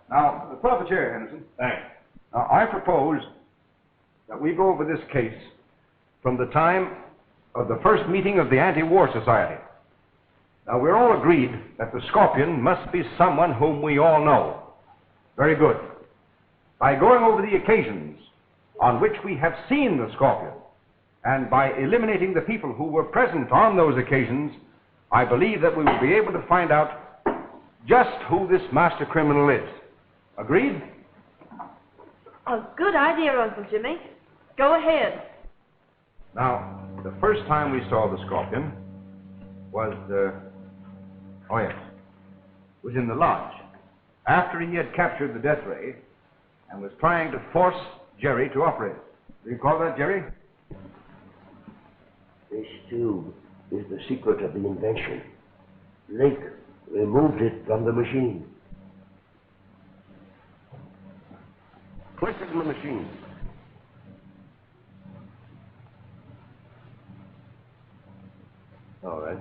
Now, put up a chair, Henderson. Thanks. Now, I propose that we go over this case from the time of the first meeting of the Anti-War Society. Now, we're all agreed that the Scorpion must be someone whom we all know. Very good. By going over the occasions on which we have seen the Scorpion And by eliminating the people who were present on those occasions, I believe that we will be able to find out just who this master criminal is. Agreed? A good idea, Uncle Jimmy. Go ahead. Now, the first time we saw the Scorpion was, was in the lodge, after he had captured the death ray and was trying to force Jerry to operate it. Do you recall that, Jerry? This tube is the secret of the invention. Lake removed it from the machine. Place it in the machine. All right.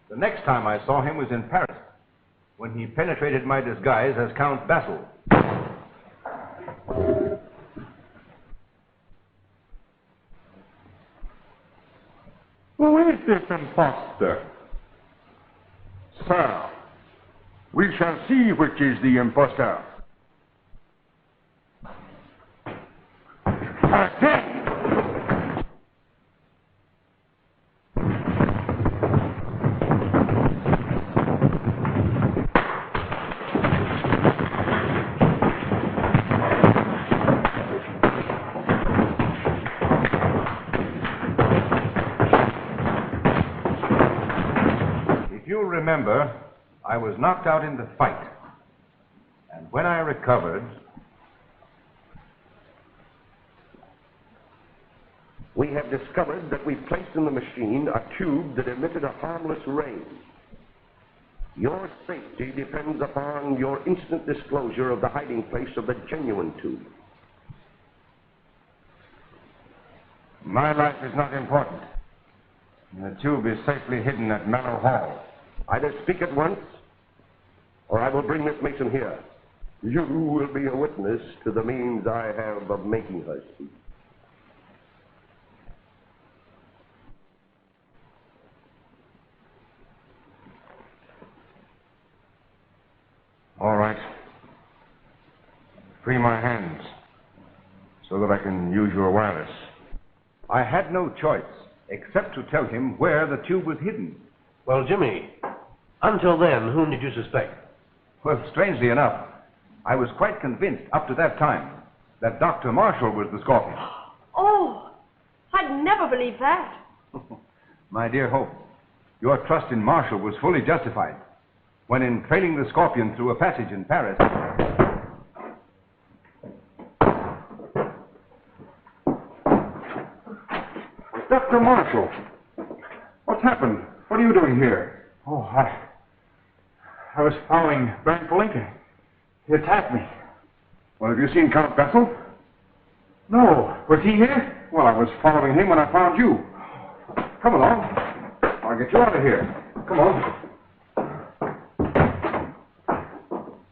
The next time I saw him was in Paris, when he penetrated my disguise as Count Basil. Who is this impostor? Sir, we shall see which is the impostor. Attack! Remember, I was knocked out in the fight, and when I recovered, We have discovered that we placed in the machine a tube that emitted a harmless ray. Your safety depends upon your instant disclosure of the hiding place of the genuine tube. My life is not important. The tube is safely hidden at Mallow Hall. Either speak at once, or I will bring Miss Mason here. You will be a witness to the means I have of making her speak. All right. Free my hands so that I can use your wireless. I had no choice except to tell him where the tube was hidden. Well, Jimmy, until then, whom did you suspect? Well, strangely enough, I was quite convinced up to that time that Dr. Marshall was the Scorpion. Oh, I'd never believe that. My dear Hope, your trust in Marshall was fully justified when, in trailing the Scorpion through a passage in Paris... Dr. Marshall, what's happened? What are you doing here? Oh, I was following Baron Palinka. He attacked me. Well, have you seen Count Bessel? No. Was he here? Well, I was following him when I found you. Come along. I'll get you out of here. Come on.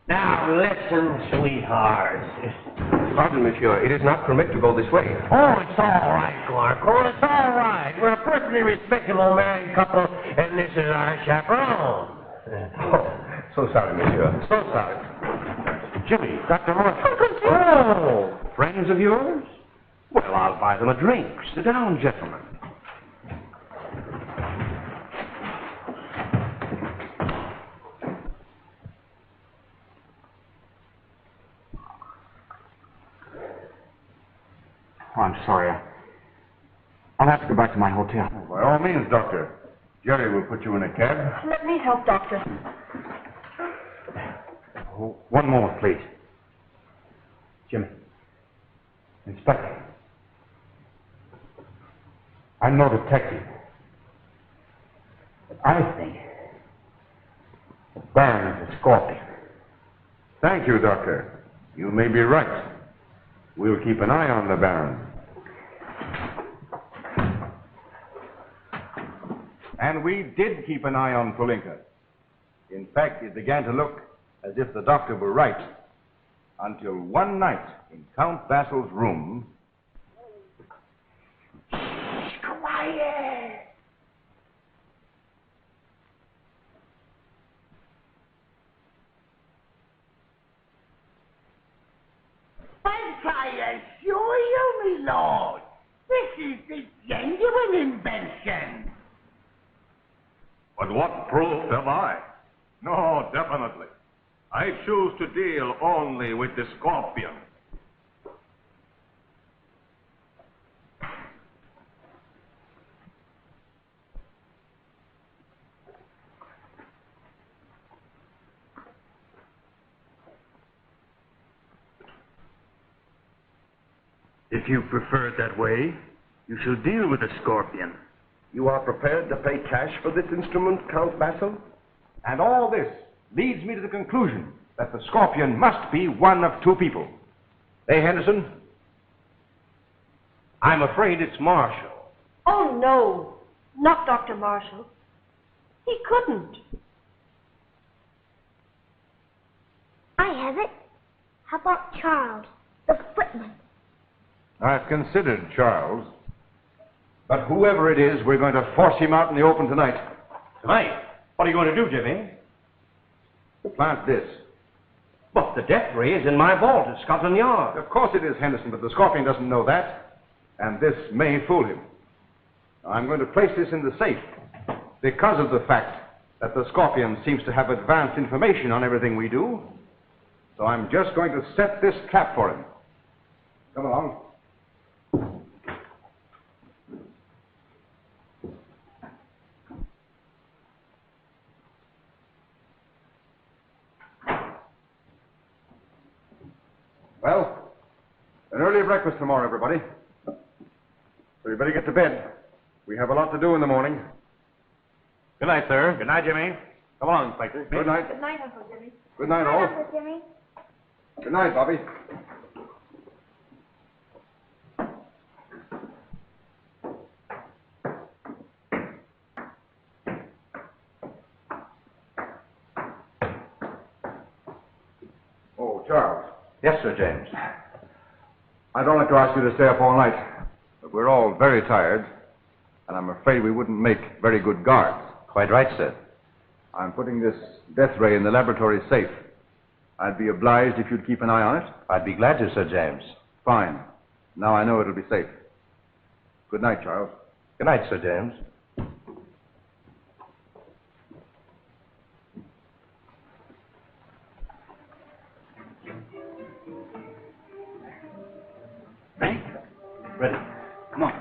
Now, listen, sweetheart. Pardon, monsieur, it is not permitted to go this way. Oh, it's all right, Clarko. It's all right. We're a perfectly respectable married couple, and this is our chaperone. Oh, so sorry, monsieur. So sorry. Jimmy, Dr. Marshall. Oh, friends of yours? Well, I'll buy them a drink. Sit down, gentlemen. Oh, I'm sorry. I'll have to go back to my hotel. By all means, Doctor. Jerry will put you in a cab. Let me help, Doctor. Oh, one moment, please. Jimmy. Inspector. I'm no detective. But I think Baron is a scorpion. Thank you, Doctor. You may be right. We'll keep an eye on the Baron. And we did keep an eye on Polinka. In fact, it began to look as if the doctor were right until one night in Count Bassel's room. Quiet! I assure you, my lord, this is the genuine invention. But what proof have I? No, definitely. I choose to deal only with the Scorpion. If you prefer it that way, you shall deal with the Scorpion. You are prepared to pay cash for this instrument, Count Bassel? And all this leads me to the conclusion that the Scorpion must be one of two people. Hey, Henderson. I'm afraid it's Marshall. Oh, no. Not Dr. Marshall. He couldn't. I have it. How about Charles, the footman? I've considered Charles. But whoever it is, we're going to force him out in the open tonight. Tonight? What are you going to do, Jimmy? Plant this. But the death ray is in my vault at Scotland Yard. Of course it is, Henderson, but the Scorpion doesn't know that. And this may fool him. I'm going to place this in the safe because of the fact that the Scorpion seems to have advanced information on everything we do. So I'm just going to set this trap for him. Come along. Well, an early breakfast tomorrow, everybody. So you better get to bed. We have a lot to do in the morning. Good night, sir. Good night, Jimmy. Come on, Inspector. Good night. Good night, Uncle Jimmy. Good night, all. Uncle Jimmy. Good night, Bobby. Oh, Charles. Yes, Sir James. I don't like to ask you to stay up all night, but we're all very tired, and I'm afraid we wouldn't make very good guards. Quite right, sir. I'm putting this death ray in the laboratory safe. I'd be obliged if you'd keep an eye on it. I'd be glad to, Sir James. Fine. Now I know it'll be safe. Good night, Charles. Good night, Sir James. Ready? Ready. Come on.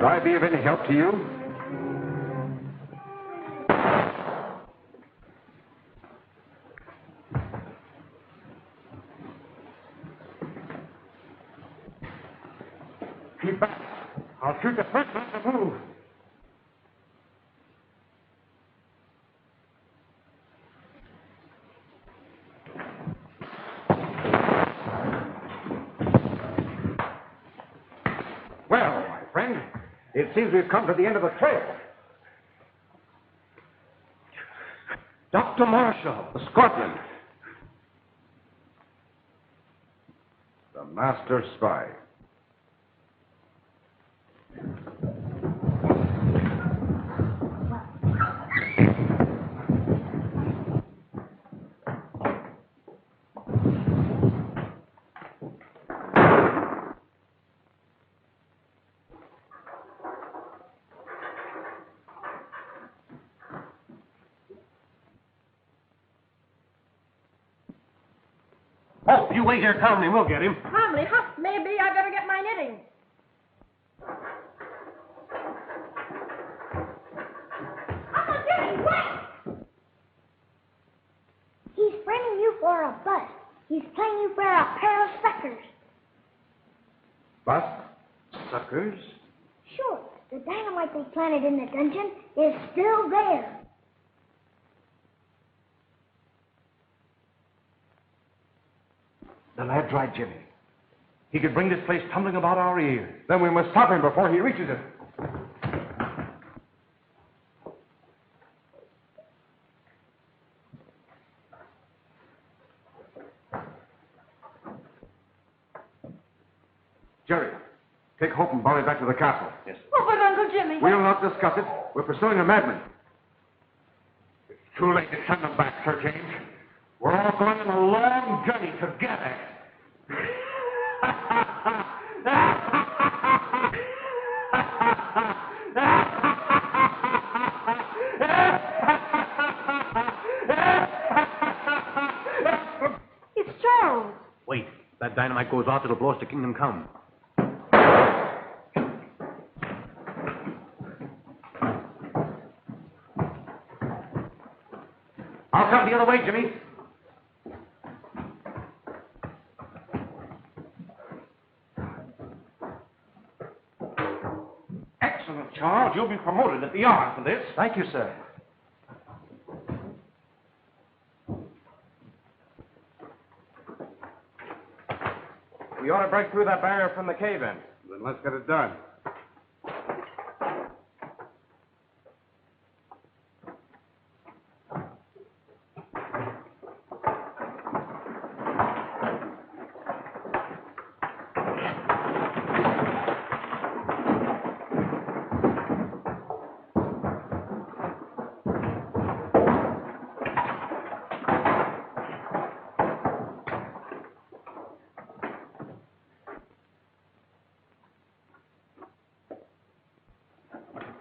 Could I be of any help to you? Keep back. I'll shoot the first one to move. Well, my friend, it seems we've come to the end of the trail. Dr. Marshall, the Scorpion. The master spy. Oh, you wait here calmly, we'll get him. Calmly, huh? Maybe I better get my knitting. Uncle Jimmy, wait! He's framing you for a bust. He's playing you for a pair of suckers. Bust? Suckers? Sure, the dynamite they planted in the dungeon is still there. The lad's right, Jimmy. He could bring this place tumbling about our ears. Then we must stop him before he reaches it. Jerry, take Hope and Bolly back to the castle. Yes. Oh, but Uncle Jimmy... We'll not discuss it. We're pursuing a madman. It's too late to send them back, Sir James. We're all going on a long journey together. It's Charles. Wait, that dynamite goes off, it'll blow us to Kingdom Come. I'll come the other way, Jimmy. Excellent, Charles. You'll be promoted at the yard for this. Thank you, sir. We ought to break through that barrier from the cave-in. Then let's get it done.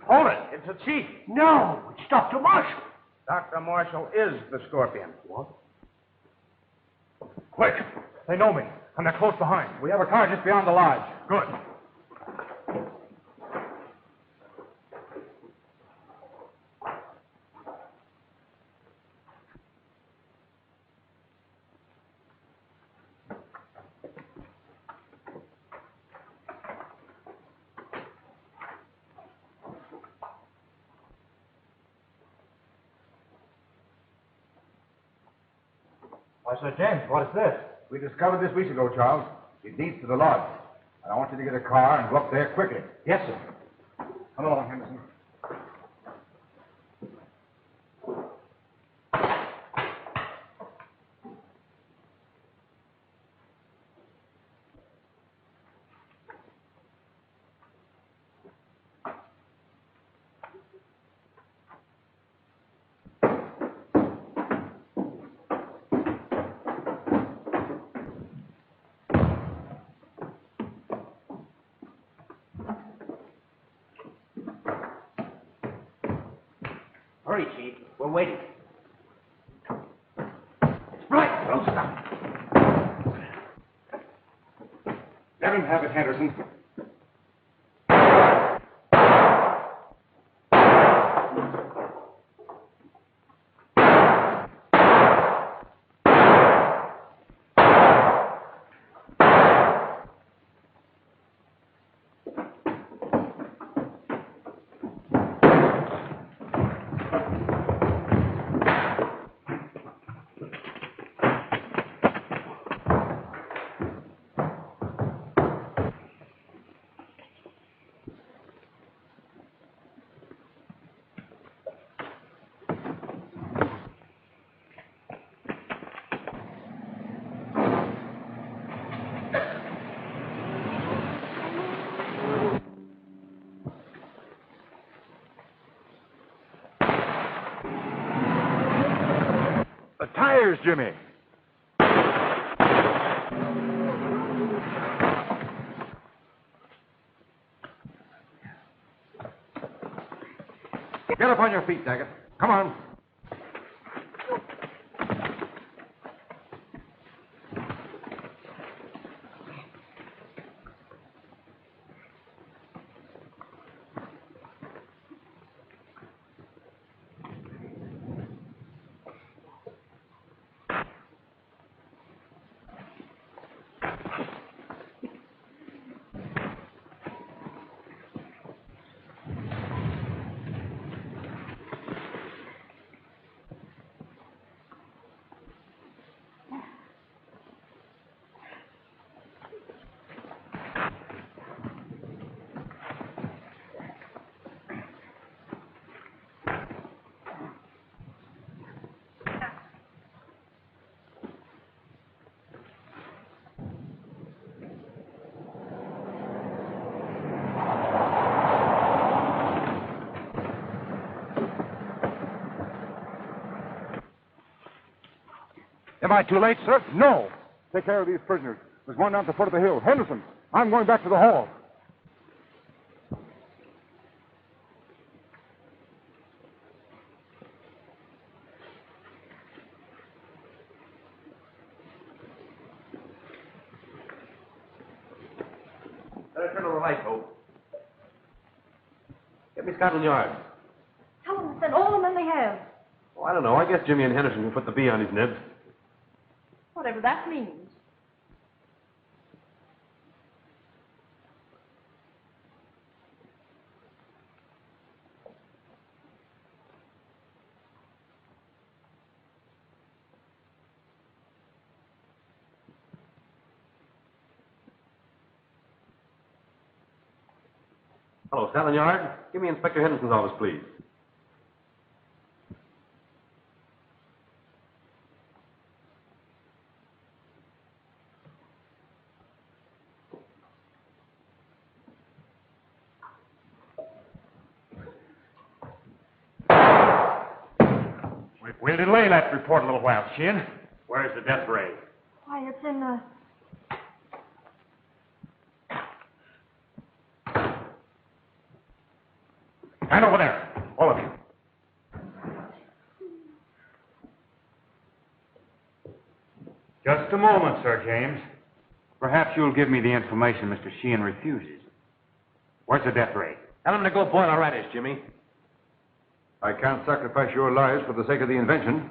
Hold it. It's the chief. No, it's Dr. Marshall. Dr. Marshall is the Scorpion. What? Quick! They know me, and they're close behind. We have a car just beyond the lodge. Good. Why, Sir James, what is this? We discovered this weeks ago, Charles. It leads to the lodge. And I want you to get a car and go up there quickly. Yes, sir. Come along, Henderson. Hurry, Chief. We're waiting. It's bright. Don't stop. Let him have it, Henderson. The tires, Jimmy. Get up on your feet, Daggett. Come on. Am I too late, sir? No. Take care of these prisoners. There's one down at the foot of the hill. Henderson, I'm going back to the hall. Better turn on the light, Hope. Get me Scotland Yard. Tell them to send all the men they have. Oh, I don't know. I guess Jimmy and Henderson can put the bee on his nibs. Whatever that means. Hello, Scotland Yard. Give me Inspector Henderson's office, please. We'll delay that report a little while, Sheehan. Where's the death ray? Why, it's in, Stand over there, all of you. Just a moment, Sir James. Perhaps you'll give me the information Mr. Sheehan refuses. Where's the death ray? Tell him to go boil our radish, Jimmy. I can't sacrifice your lives for the sake of the invention.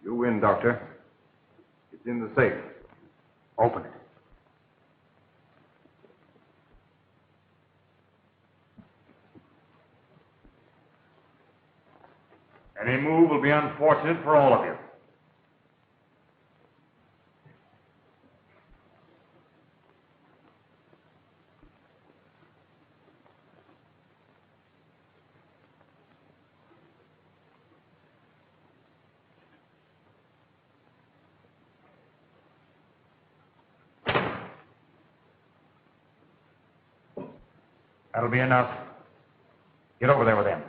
You win, Doctor. It's in the safe. Open it. Any move will be unfortunate for all of you. That'll be enough. Get over there with them.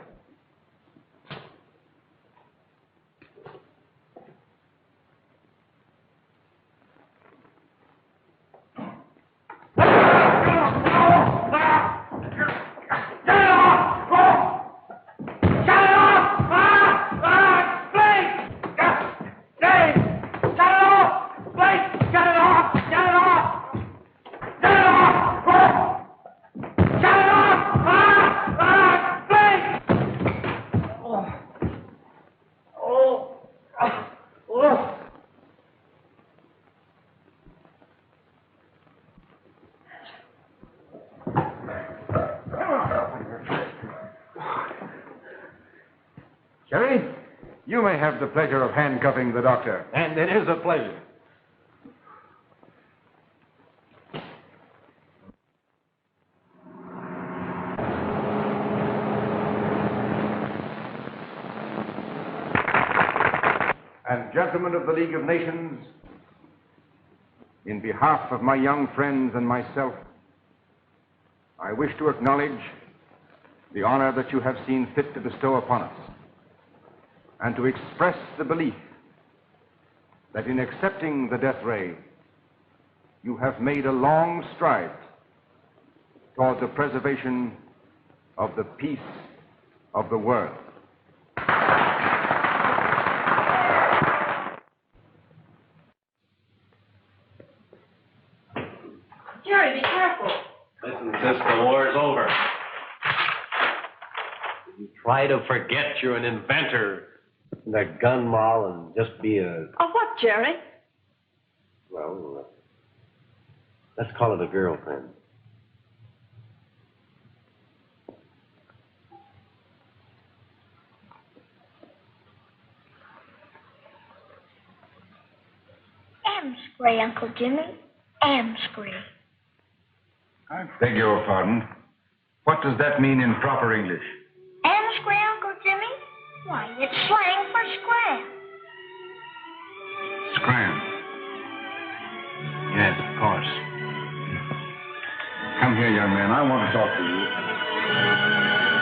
Jerry, you may have the pleasure of handcuffing the doctor. And it is a pleasure. And gentlemen of the League of Nations, in behalf of my young friends and myself, I wish to acknowledge the honor that you have seen fit to bestow upon us, and to express the belief that in accepting the death ray, you have made a long stride toward the preservation of the peace of the world. Jerry, be careful. Listen, sis, the war's over. You try to forget you're an inventor and a gun moll and just be a... Of what, Jerry? Well, let's call it a girlfriend. Amscray, Uncle Jimmy. Amscray. I beg your pardon. What does that mean in proper English? Amscray, Uncle Jimmy? Why, it's slang for scram. Scram. Yes, of course. Come here, young man. I want to talk to you.